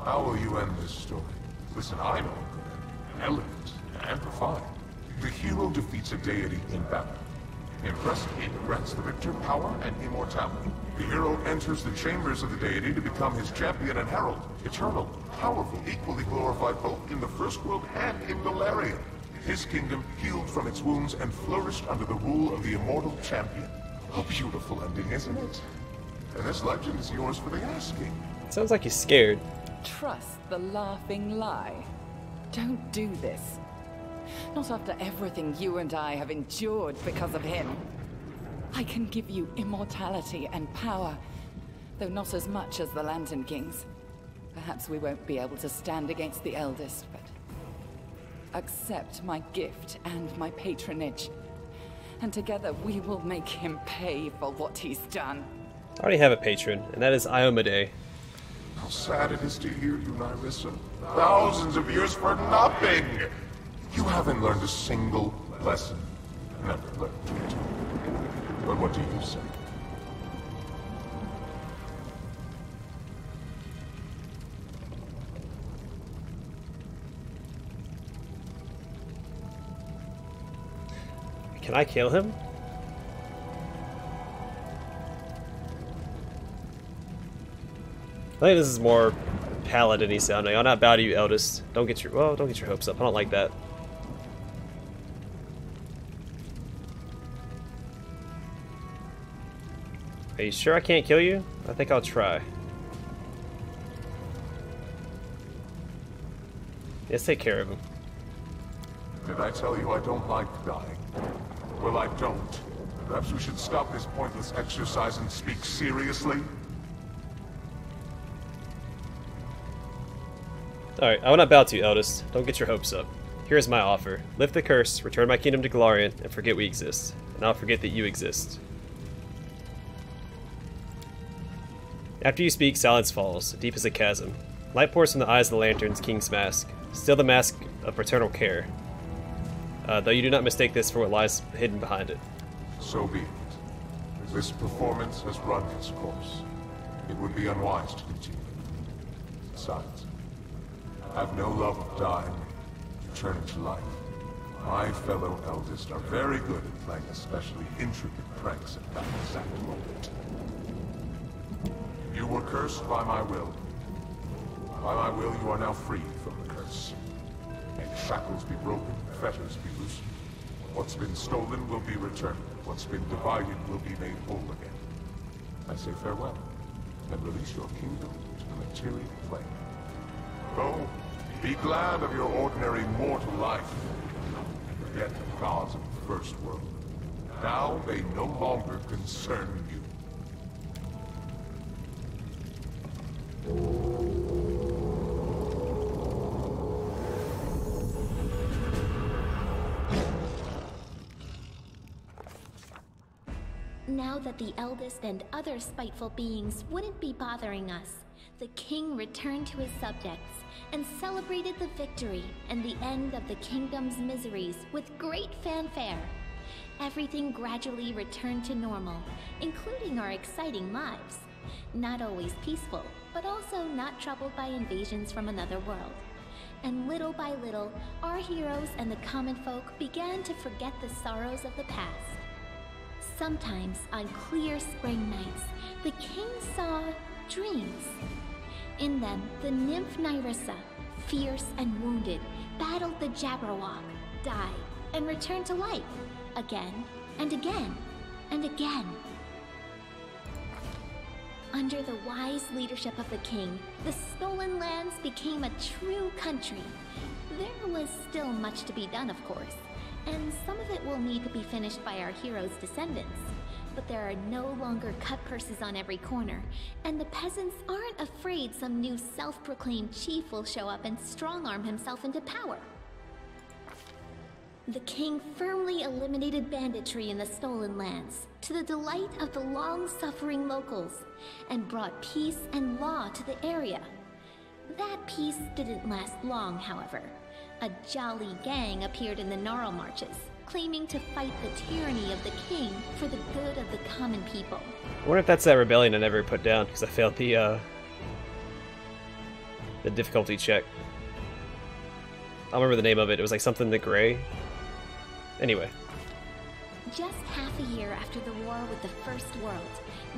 How will you end this story? Listen, I know elegant and refined. The hero defeats a deity in battle. Impressed, he grants the victor power and immortality. The hero enters the chambers of the deity to become his champion and herald. Eternal, powerful, equally glorified both in the first world and in Galarian. His kingdom healed from its wounds and flourished under the rule of the immortal champion. A beautiful ending, isn't it? And this legend is yours for the asking. Sounds like he's scared. Trust the laughing lie. Don't do this. Not after everything you and I have endured because of him. I can give you immortality and power, though not as much as the Lantern Kings. Perhaps we won't be able to stand against the eldest, but accept my gift and my patronage. And together we will make him pay for what he's done. I already have a patron, and that is Iomade. How sad it is to hear you, Nyrissa. Thousands of years for nothing! You haven't learned a single lesson. Never learned it. But what do you say? Can I kill him? I think this is more paladin-y sounding. I'll not bow to you, eldest. Don't get your hopes up. I don't like that. Are you sure I can't kill you? I think I'll try. Let's take care of him. Did I tell you I don't like dying? Well, I don't. Perhaps we should stop this pointless exercise and speak seriously? Alright, I will not bow to you, eldest. Don't get your hopes up. Here is my offer. Lift the curse, return my kingdom to Galarian, and forget we exist. And I'll forget that you exist. After you speak, silence falls, deep as a chasm. Light pours from the eyes of the lantern's king's mask, still the mask of paternal care. Though you do not mistake this for what lies hidden behind it. So be it. This performance has run its course. It would be unwise to continue. Besides, I have no love of dying, returning to life. My fellow eldest are very good at playing especially intricate pranks at that exact moment. You were cursed by my will. By my will, you are now freed from the curse. May shackles be broken, fetters be loosened. What's been stolen will be returned. What's been divided will be made whole again. I say farewell, and release your kingdom to the material plane. Go, be glad of your ordinary mortal life. Forget the gods of the first world. Now they no longer concern you. Now that the eldest and other spiteful beings wouldn't be bothering us, the king returned to his subjects and celebrated the victory and the end of the kingdom's miseries with great fanfare. Everything gradually returned to normal, including our exciting lives. Not always peaceful, but also not troubled by invasions from another world. And little by little, our heroes and the common folk began to forget the sorrows of the past. Sometimes, on clear spring nights, the king saw dreams. In them, the nymph Nyrissa, fierce and wounded, battled the Jabberwock, died, and returned to life, again, and again, and again. Under the wise leadership of the king, the stolen lands became a true country. There was still much to be done, of course, and some of it will need to be finished by our heroes' descendants. But there are no longer cut purses on every corner, and the peasants aren't afraid some new self-proclaimed chief will show up and strong-arm himself into power. The king firmly eliminated banditry in the stolen lands, to the delight of the long-suffering locals, and brought peace and law to the area. That peace didn't last long, however. A jolly gang appeared in the Gnarl Marches, claiming to fight the tyranny of the king for the good of the common people. I wonder if that's that rebellion I never put down because I failed the difficulty check. I don't remember the name of it. It was like something the Gray. Anyway. Just half a year after the war with the First World,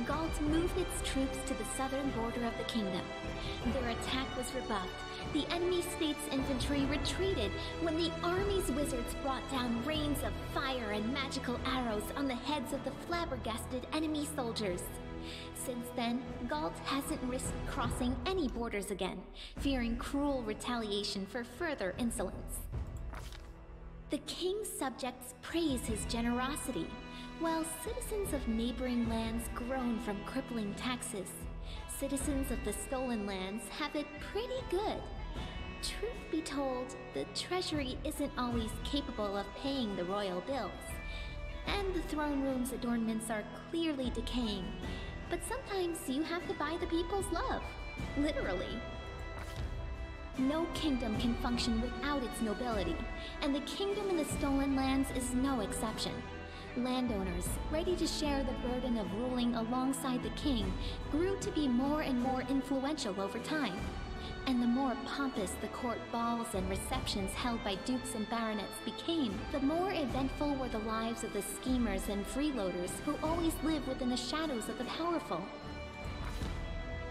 Gault moved its troops to the southern border of the kingdom. Their attack was rebuffed. The enemy state's infantry retreated when the army's wizards brought down rains of fire and magical arrows on the heads of the flabbergasted enemy soldiers. Since then, Gault hasn't risked crossing any borders again, fearing cruel retaliation for further insolence. The king's subjects praise his generosity, while citizens of neighboring lands groan from crippling taxes. Citizens of the stolen lands have it pretty good. Truth be told, the treasury isn't always capable of paying the royal bills, and the throne room's adornments are clearly decaying. But sometimes you have to buy the people's love, literally. No kingdom can function without its nobility, and the kingdom in the stolen lands is no exception. Landowners, ready to share the burden of ruling alongside the king, grew to be more and more influential over time. And the more pompous the court balls and receptions held by dukes and baronets became, the more eventful were the lives of the schemers and freeloaders who always live within the shadows of the powerful.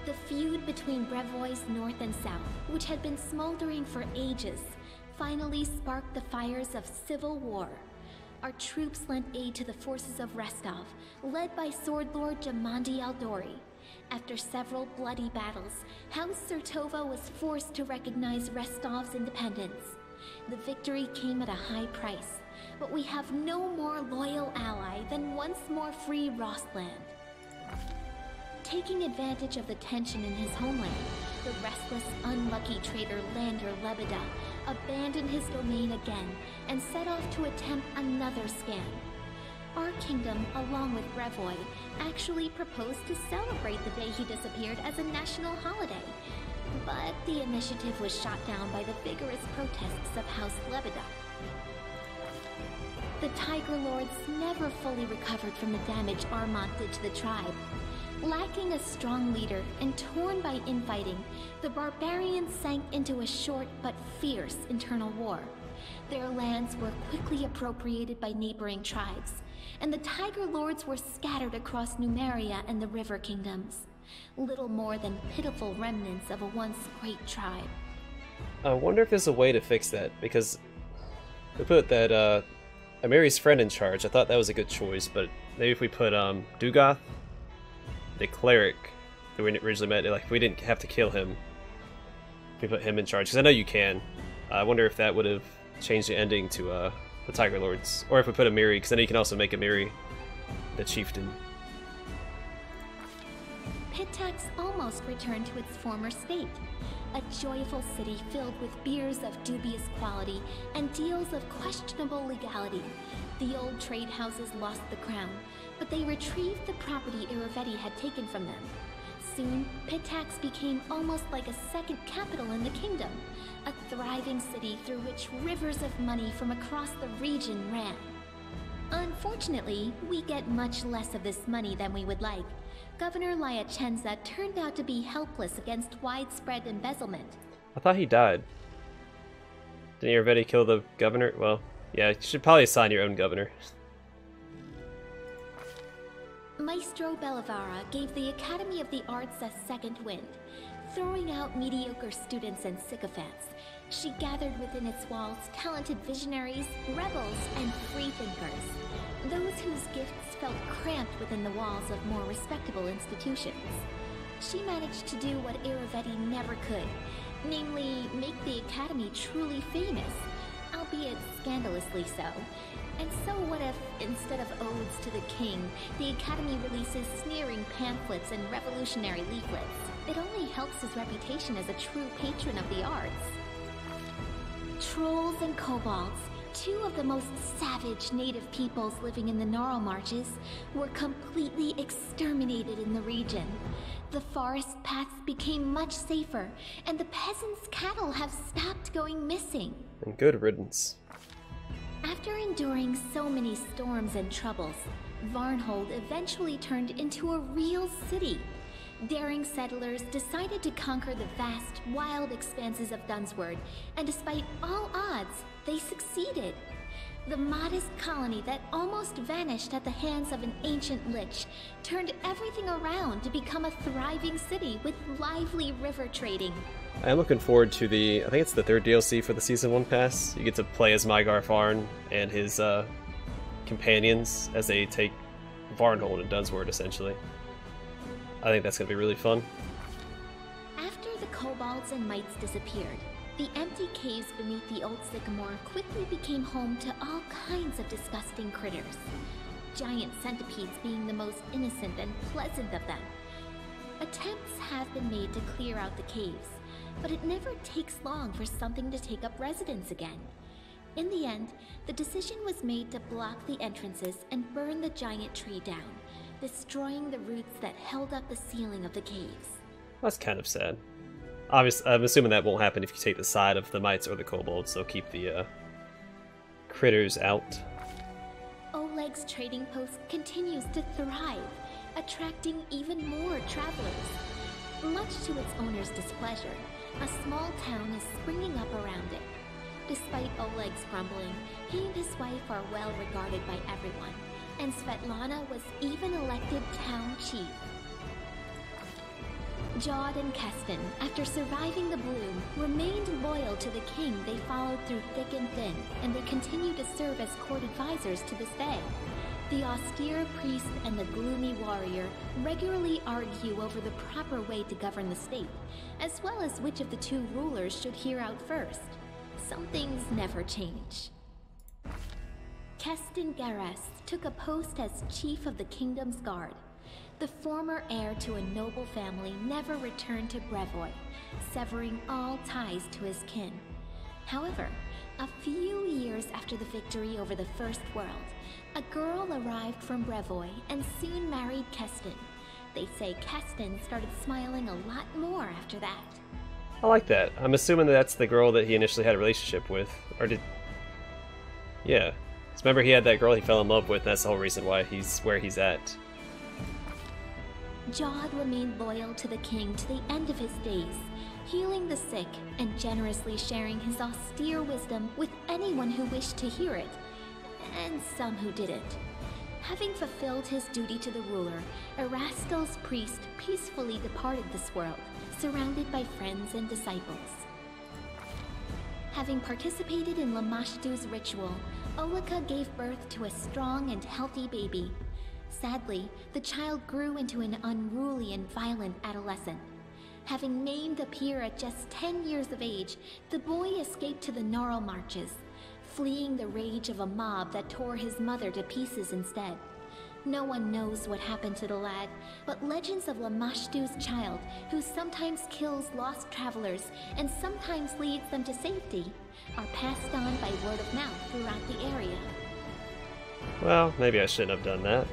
The feud between Brevois North and South, which had been smoldering for ages, finally sparked the fires of civil war. Our troops lent aid to the forces of Restov, led by Sword Lord Jamandi Aldori. After several bloody battles, House Sertova was forced to recognize Restov's independence. The victory came at a high price, but we have no more loyal ally than once more free Rostland. Taking advantage of the tension in his homeland, the restless, unlucky traitor Lander Lebeda abandoned his domain again and set off to attempt another scam. Our kingdom, along with Brevoy, actually proposed to celebrate the day he disappeared as a national holiday. But the initiative was shot down by the vigorous protests of House Lebeda. The Tiger Lords never fully recovered from the damage Armont did to the tribe. Lacking a strong leader and torn by infighting, the barbarians sank into a short but fierce internal war. Their lands were quickly appropriated by neighboring tribes, and the Tiger Lords were scattered across Numeria and the River Kingdoms, little more than pitiful remnants of a once great tribe. I wonder if there's a way to fix that, because we put that Amiri's friend in charge. I thought that was a good choice, but maybe if we put Dugoth, the cleric that we originally met, like if we didn't have to kill him, if we put him in charge, because I know you can. I wonder if that would have changed the ending to the Tiger Lords, or if we put Amiri, because then you can also make Amiri the chieftain. Pitax almost returned to its former state, a joyful city filled with beers of dubious quality and deals of questionable legality. The old trade houses lost the crown, but they retrieved the property Iravetti had taken from them. Soon, Pitax became almost like a second capital in the kingdom, a thriving city through which rivers of money from across the region ran. Unfortunately, we get much less of this money than we would like. Governor Liachenza turned out to be helpless against widespread embezzlement. I thought he died. Didn't Iravetti kill the governor? Well, yeah, you should probably assign your own governor. Maestro Bellavara gave the Academy of the Arts a second wind. Throwing out mediocre students and sycophants, she gathered within its walls talented visionaries, rebels, and freethinkers. Those whose gifts felt cramped within the walls of more respectable institutions. She managed to do what Iravetti never could, namely make the Academy truly famous, albeit scandalously so. And so what if, instead of odes to the king, the Academy releases sneering pamphlets and revolutionary leaflets? It only helps his reputation as a true patron of the arts. Trolls and kobolds, two of the most savage native peoples living in the Gnarl Marches, were completely exterminated in the region. The forest paths became much safer, and the peasants' cattle have stopped going missing. And good riddance. After enduring so many storms and troubles, Varnhold eventually turned into a real city. Daring settlers decided to conquer the vast, wild expanses of Dunsword, and despite all odds, they succeeded. The modest colony that almost vanished at the hands of an ancient lich turned everything around to become a thriving city with lively river trading. I'm looking forward to I think it's the 3rd DLC for the Season 1 pass. You get to play as Mygar Farn and his companions as they take Varnhold and Dunsword, essentially. I think that's going to be really fun. After the kobolds and mites disappeared, the empty caves beneath the old sycamore quickly became home to all kinds of disgusting critters. Giant centipedes being the most innocent and pleasant of them. Attempts have been made to clear out the caves, but it never takes long for something to take up residence again. In the end, the decision was made to block the entrances and burn the giant tree down, destroying the roots that held up the ceiling of the caves. That's kind of sad. Obviously, I'm assuming that won't happen if you take the side of the mites or the kobolds, so keep the critters out. Oleg's trading post continues to thrive, attracting even more travelers. Much to its owner's displeasure, a small town is springing up around it. Despite Oleg's grumbling, he and his wife are well regarded by everyone, and Svetlana was even elected town chief. Jod and Keston, after surviving the bloom, remained loyal to the king they followed through thick and thin, and they continue to serve as court advisors to this day. The austere priest and the gloomy warrior regularly argue over the proper way to govern the state, as well as which of the two rulers should hear out first. Some things never change. Keston Gares took a post as chief of the kingdom's guard. The former heir to a noble family never returned to Brevoy, severing all ties to his kin. However, a few years after the victory over the First World, a girl arrived from Brevoy and soon married Keston. They say Keston started smiling a lot more after that. I like that. I'm assuming that's the girl that he initially had a relationship with. Or did... Yeah. So remember he had that girl he fell in love with, and that's the whole reason why he's where he's at. Jod remained loyal to the king to the end of his days, healing the sick and generously sharing his austere wisdom with anyone who wished to hear it, and some who didn't. Having fulfilled his duty to the ruler, Erastil's priest peacefully departed this world, surrounded by friends and disciples. Having participated in Lamashtu's ritual, Olika gave birth to a strong and healthy baby. Sadly, the child grew into an unruly and violent adolescent. Having named a peer at just 10 years of age, the boy escaped to the Gnarl Marches, fleeing the rage of a mob that tore his mother to pieces instead. No one knows what happened to the lad, but legends of Lamashtu's child, who sometimes kills lost travelers and sometimes leads them to safety, are passed on by word of mouth throughout the area. Well, maybe I shouldn't have done that.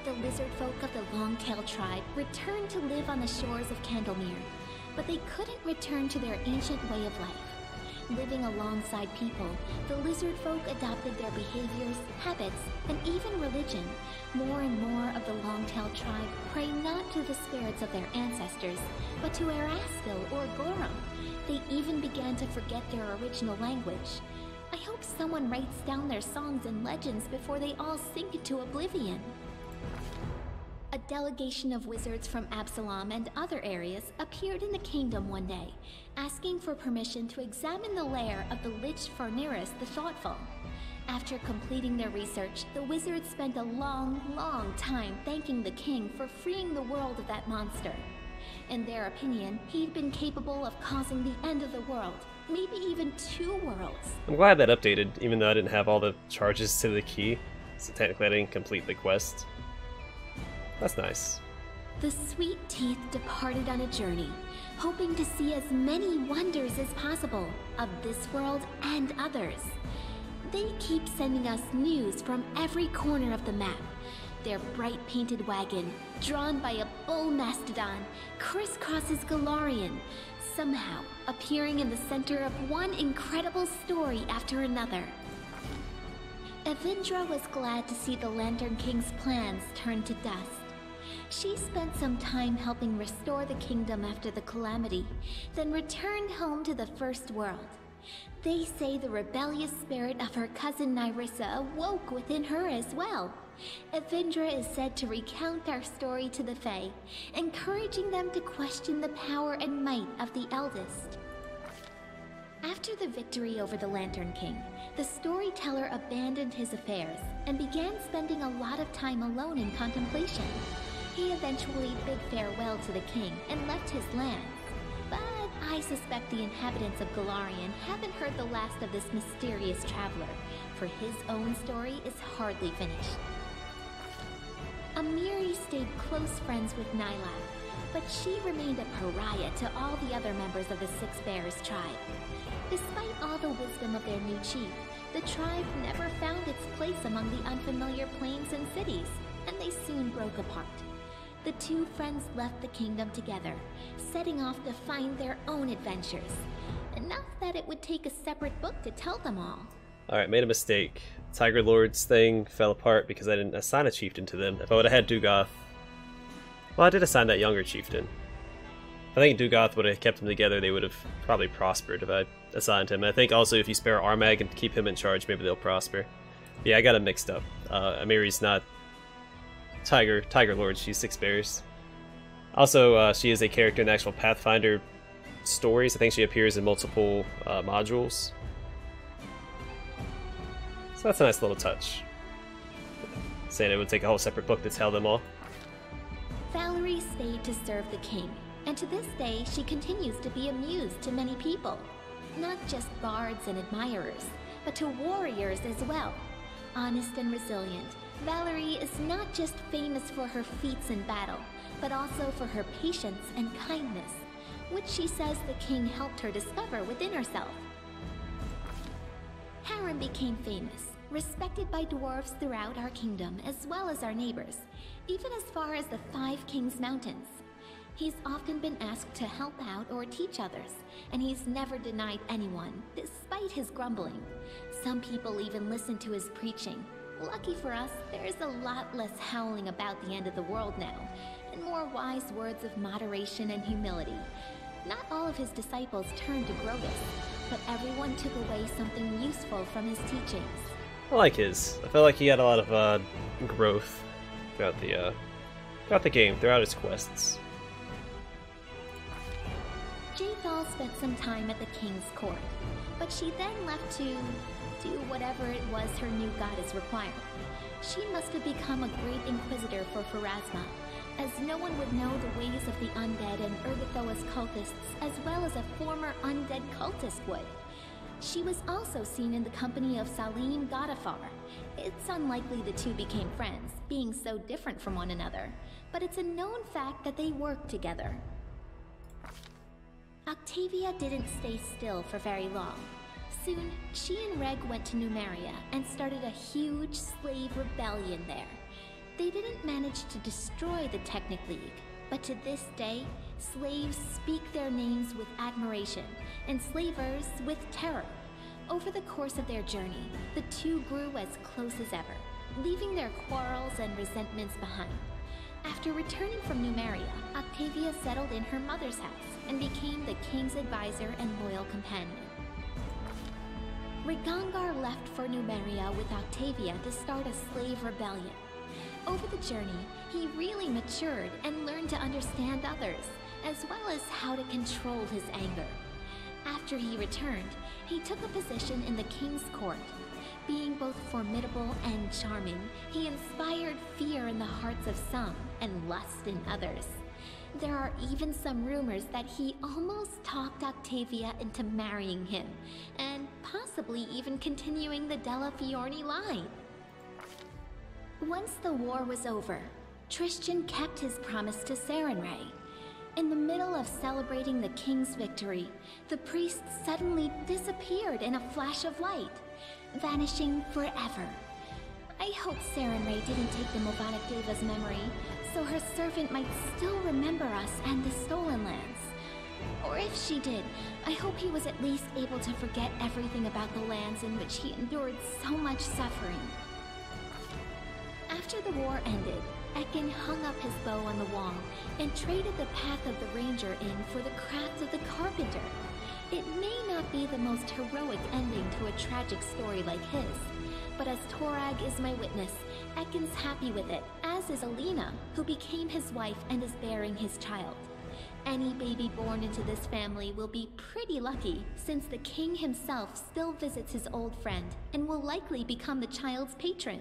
The lizard folk of the Longtail tribe returned to live on the shores of Candlemere, but they couldn't return to their ancient way of life. Living alongside people, the lizard folk adopted their behaviors, habits, and even religion. More and more of the Longtail tribe pray not to the spirits of their ancestors, but to Erastil or Gorum. They even began to forget their original language. I hope someone writes down their songs and legends before they all sink into oblivion. A delegation of wizards from Absalom and other areas appeared in the kingdom one day, asking for permission to examine the lair of the Lich Farniris the Thoughtful. After completing their research, the wizards spent a long time thanking the king for freeing the world of that monster. In their opinion, he'd been capable of causing the end of the world, maybe even 2 worlds. I'm glad that updated, even though I didn't have all the charges to the key, so technically I didn't complete the quest. That's nice. The Sweet Teeth departed on a journey, hoping to see as many wonders as possible of this world and others. They keep sending us news from every corner of the map. Their bright painted wagon, drawn by a bull mastodon, crisscrosses Galarian, somehow appearing in the center of one incredible story after another. Evindra was glad to see the Lantern King's plans turn to dust. She spent some time helping restore the kingdom after the calamity, then returned home to the First World. They say the rebellious spirit of her cousin Nyrissa awoke within her as well. Evindra is said to recount our story to the Fae, encouraging them to question the power and might of the eldest. After the victory over the Lantern King, the storyteller abandoned his affairs and began spending a lot of time alone in contemplation. He eventually bid farewell to the king and left his lands. But I suspect the inhabitants of Golarion haven't heard the last of this mysterious traveler, for his own story is hardly finished. Amiri stayed close friends with Nyla, but she remained a pariah to all the other members of the Six Bears tribe. Despite all the wisdom of their new chief, the tribe never found its place among the unfamiliar plains and cities, and they soon broke apart. The two friends left the kingdom together, setting off to find their own adventures. Enough that it would take a separate book to tell them all. Alright, made a mistake. Tiger Lord's thing fell apart because I didn't assign a chieftain to them. If I would have had Dugoth... Well, I did assign that younger chieftain. I think Dugoth would have kept them together, they would have probably prospered if I assigned him. And I think also if you spare Armag and keep him in charge, maybe they'll prosper. But yeah, I got it mixed up. Amiri's not Tiger Lord, she's Six Bears. Also, she is a character in the actual Pathfinder stories. I think she appears in multiple modules. So that's a nice little touch. Saying it would take a whole separate book to tell them all. Valerie stayed to serve the king, and to this day she continues to be a muse to many people. Not just bards and admirers, but to warriors as well. Honest and resilient, Valerie is not just famous for her feats in battle, but also for her patience and kindness, which she says the king helped her discover within herself. Harrim became famous, respected by dwarves throughout our kingdom as well as our neighbors, even as far as the Five Kings Mountains. He's often been asked to help out or teach others, and he's never denied anyone, despite his grumbling. Some people even listen to his preaching. Lucky for us, there's a lot less howling about the end of the world now, and more wise words of moderation and humility. Not all of his disciples turned to Grogus, but everyone took away something useful from his teachings. I like his. I feel like he had a lot of growth throughout the game, throughout his quests. Jaethal spent some time at the king's court, but she then left to do whatever it was her new goddess required. She must have become a great inquisitor for Pharasma, as no one would know the ways of the undead and Urgathoa's cultists as well as a former undead cultist would. She was also seen in the company of Salim Godafar. It's unlikely the two became friends, being so different from one another, but it's a known fact that they worked together. Octavia didn't stay still for very long. Soon, she and Reg went to Numeria and started a huge slave rebellion there. They didn't manage to destroy the Technic League, but to this day, slaves speak their names with admiration, and slavers with terror. Over the course of their journey, the two grew as close as ever, leaving their quarrels and resentments behind. After returning from Numeria, Octavia settled in her mother's house and became the king's advisor and loyal companion. Rigangar left for Numeria with Octavia to start a slave rebellion. Over the journey, he really matured and learned to understand others, as well as how to control his anger. After he returned, he took a position in the king's court. Being both formidable and charming, he inspired fear in the hearts of some and lust in others. There are even some rumors that he almost talked Octavia into marrying him, and possibly even continuing the Della Fiorni line. Once the war was over, Tristan kept his promise to Sarenrae. In the middle of celebrating the king's victory, the priest suddenly disappeared in a flash of light, vanishing forever. I hope Sarenrae didn't take the Movonic Deva's memory, so her servant might still remember us and the Stolen Lands. Or if she did, I hope he was at least able to forget everything about the lands in which he endured so much suffering. After the war ended, Ekin hung up his bow on the wall and traded the path of the ranger in for the craft of the carpenter. It may not be the most heroic ending to a tragic story like his, but as Torag is my witness, Ekin's happy with it, as is Alina, who became his wife and is bearing his child. Any baby born into this family will be pretty lucky, since the king himself still visits his old friend and will likely become the child's patron.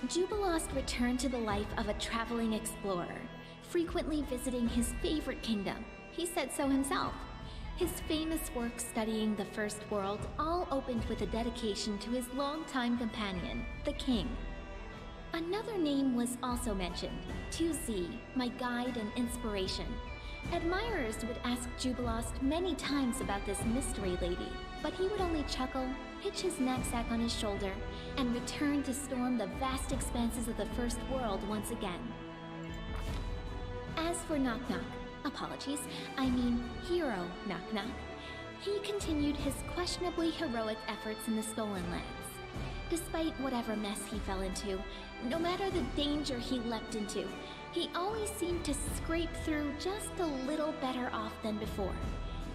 Jubilost returned to the life of a traveling explorer, frequently visiting his favorite kingdom. He said so himself. His famous work studying the First World all opened with a dedication to his longtime companion, the king. Another name was also mentioned, 2Z, my guide and inspiration. Admirers would ask Jubilost many times about this mystery lady, but he would only chuckle, hitch his knapsack on his shoulder, and return to storm the vast expanses of the First World once again. As for Knock Knock, apologies, I mean Hero Knock Knock, he continued his questionably heroic efforts in the Stolen Lands. Despite whatever mess he fell into, no matter the danger he leapt into, he always seemed to scrape through just a little better off than before.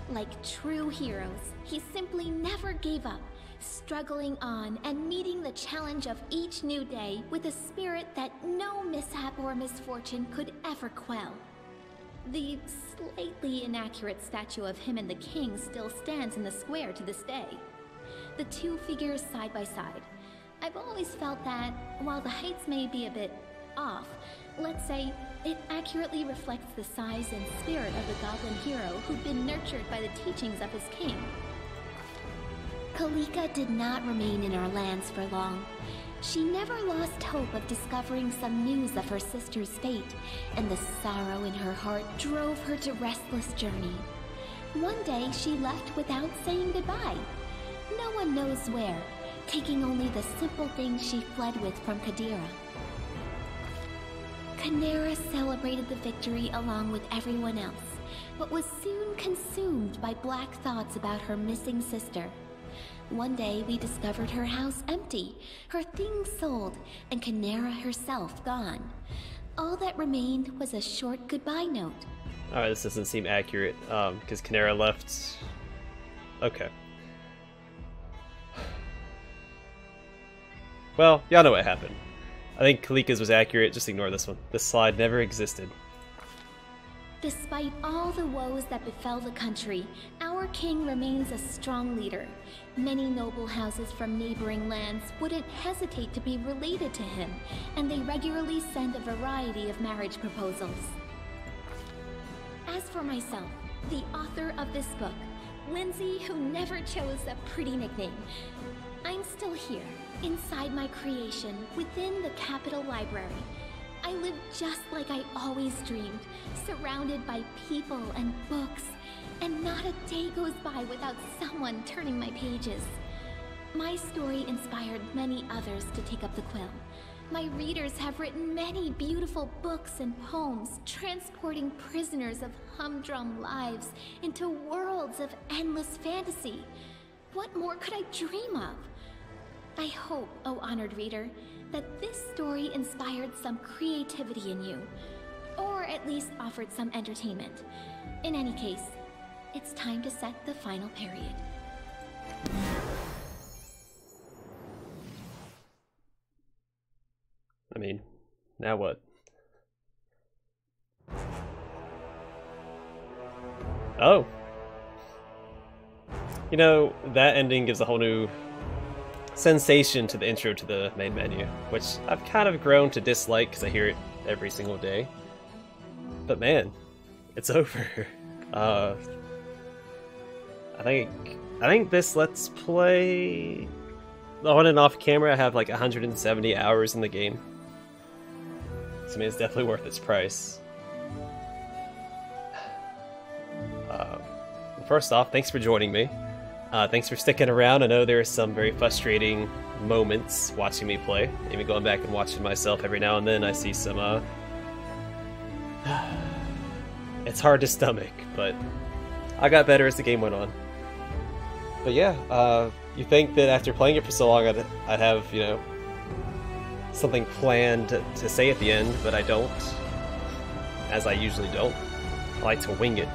Like true heroes, he simply never gave up, struggling on and meeting the challenge of each new day with a spirit that no mishap or misfortune could ever quell. The slightly inaccurate statue of him and the king still stands in the square to this day. The two figures side by side. I've always felt that, while the heights may be a bit off, let's say, it accurately reflects the size and spirit of the goblin hero who'd been nurtured by the teachings of his king. Kalika did not remain in our lands for long. She never lost hope of discovering some news of her sister's fate, and the sorrow in her heart drove her to restless journey. One day she left without saying goodbye. No one knows where, taking only the simple things she fled with from Kadira. Kanera celebrated the victory along with everyone else, but was soon consumed by black thoughts about her missing sister. One day we discovered her house empty, her things sold, and Kanera herself gone. All that remained was a short goodbye note. Alright, this doesn't seem accurate, because Kanera left... Okay. Well, y'all know what happened. I think Kalika's was accurate, just ignore this one. This slide never existed. Despite all the woes that befell the country, our king remains a strong leader. Many noble houses from neighboring lands wouldn't hesitate to be related to him, and they regularly send a variety of marriage proposals. As for myself, the author of this book, Lindsay, who never chose a pretty nickname, I'm still here, inside my creation, within the Capitol Library. I live just like I always dreamed, surrounded by people and books, and not a day goes by without someone turning my pages. My story inspired many others to take up the quill. My readers have written many beautiful books and poems, transporting prisoners of humdrum lives into worlds of endless fantasy. What more could I dream of? I hope, oh honored reader, that this story inspired some creativity in you, or at least offered some entertainment. In any case, it's time to set the final period. I mean, now what? Oh! You know, that ending gives a whole new sensation to the intro to the main menu, which I've kind of grown to dislike because I hear it every single day. But man, it's over. I think this Let's Play, on and off camera, I have like 170 hours in the game. So I mean, it's definitely worth its price. First off, thanks for joining me. Thanks for sticking around. I know there are some very frustrating moments watching me play. Even going back and watching myself every now and then, I see some it's hard to stomach, but I got better as the game went on. But yeah, you think that after playing it for so long I'd have, you know, something planned to say at the end, but I don't. As I usually don't. I like to wing it.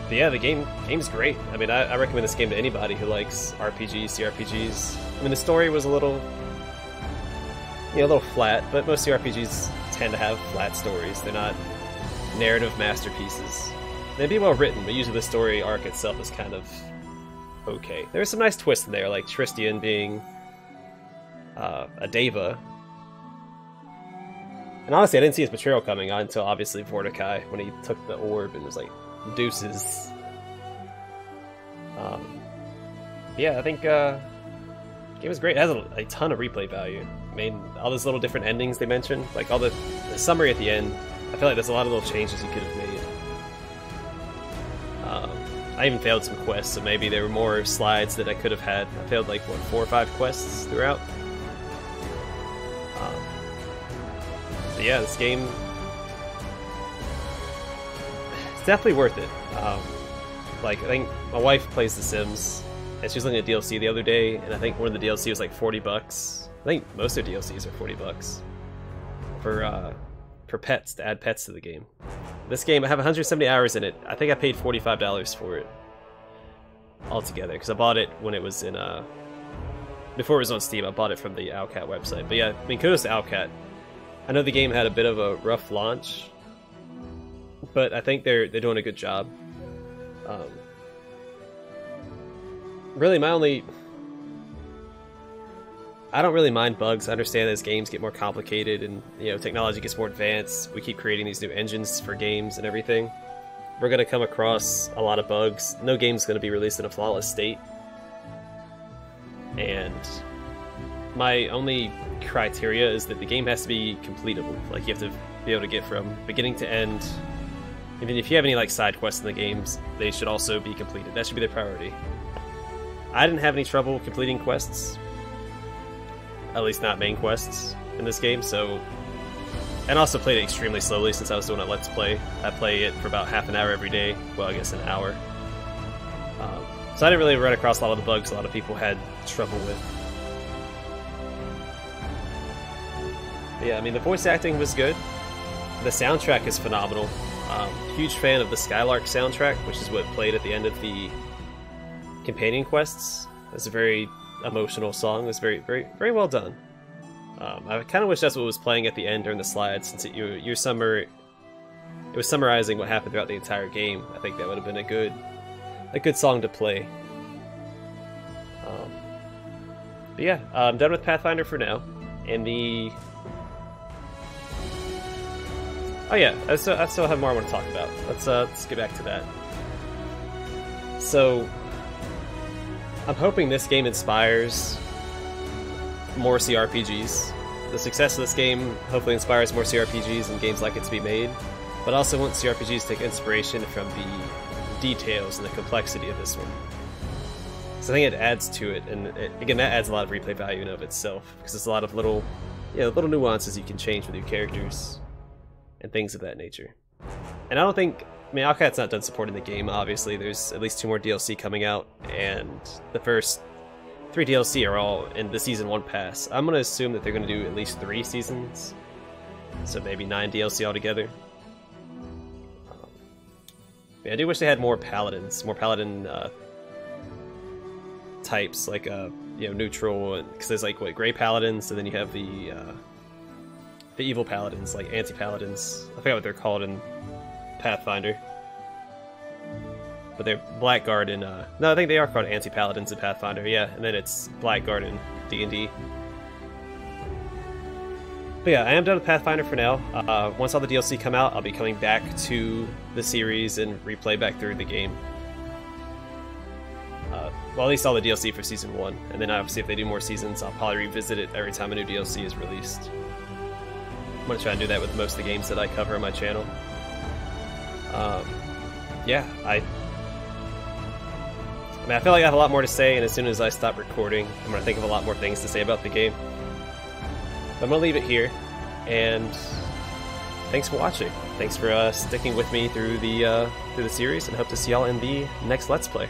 But yeah, the game's great. I mean, I recommend this game to anybody who likes RPGs, CRPGs. I mean, the story was a little, you know, a little flat, but most CRPGs tend to have flat stories. They're not narrative masterpieces. They'd be well written, but usually the story arc itself is kind of okay. There's some nice twists in there, like Tristian being a Deva. And honestly, I didn't see his betrayal coming on until obviously Mordecai, when he took the orb and was like, deuces. Yeah, I think the game is great. It has a ton of replay value. I mean, all those little different endings they mentioned, like all the summary at the end, I feel like there's a lot of little changes you could have made. I even failed some quests, so maybe there were more slides that I could have had. I failed like, what, 4 or 5 quests throughout? But yeah, this game, it's definitely worth it. Like, I think my wife plays The Sims, and she was looking at DLC the other day, and I think one of the DLC was like $40. I think most of the DLCs are $40 for pets, to add pets to the game. This game, I have 170 hours in it. I think I paid $45 for it altogether, because I bought it when it was in before it was on Steam. I bought it from the Owlcat website. But yeah, I mean, kudos to Owlcat. I know the game had a bit of a rough launch, but I think they're doing a good job. Really, I don't really mind bugs. I understand as games get more complicated and, you know, technology gets more advanced. We keep creating these new engines for games and everything. We're going to come across a lot of bugs. No game's going to be released in a flawless state. And my only criteria is that the game has to be completable. Like, you have to be able to get from beginning to end. Even if you have any like side quests in the games, they should also be completed. That should be their priority. I didn't have any trouble completing quests. At least not main quests in this game, so... And also played it extremely slowly since I was doing a Let's Play. I play it for about half an hour every day. Well, I guess an hour. So I didn't really run across a lot of the bugs a lot of people had trouble with. But yeah, I mean, the voice acting was good. The soundtrack is phenomenal. Huge fan of the Skylark soundtrack, which is what played at the end of the companion quests. It's a very emotional song. It was very, very, very well done. I kind of wish that's what was playing at the end during the slides, since it was summarizing what happened throughout the entire game. I think that would have been a good song to play. But yeah, I'm done with Pathfinder for now. And oh yeah, I still have more I want to talk about. Let's get back to that. So, I'm hoping this game inspires more CRPGs. The success of this game hopefully inspires more CRPGs and games like it to be made, but I also want CRPGs to take inspiration from the details and the complexity of this one. So I think it adds to it, and again, that adds a lot of replay value in and of itself, because there's a lot of little nuances you can change with your characters and things of that nature. And I mean, Owlcat's not done supporting the game, obviously. There's at least 2 more DLC coming out, and the first 3 DLC are all in the Season 1 pass. I'm going to assume that they're going to do at least 3 seasons, so maybe 9 DLC altogether. I do wish they had more paladins, more paladin types, like neutral, because there's like gray paladins, and then you have the evil paladins, like anti-paladins. I forgot what they're called in Pathfinder, but they're Blackguard in no, I think they are called anti-paladins in Pathfinder, yeah, and then it's Blackguard in D&D. But yeah, I am done with Pathfinder for now. Once all the DLC come out, I'll be coming back to the series and replay back through the game. Well, at least all the DLC for Season 1, and then obviously if they do more seasons, I'll probably revisit it every time a new DLC is released. I'm going to try and do that with most of the games that I cover on my channel. Yeah, I mean, I feel like I have a lot more to say, and as soon as I stop recording, I'm going to think of a lot more things to say about the game. But I'm going to leave it here, and thanks for watching. Thanks for sticking with me through the series, and hope to see y'all in the next Let's Play.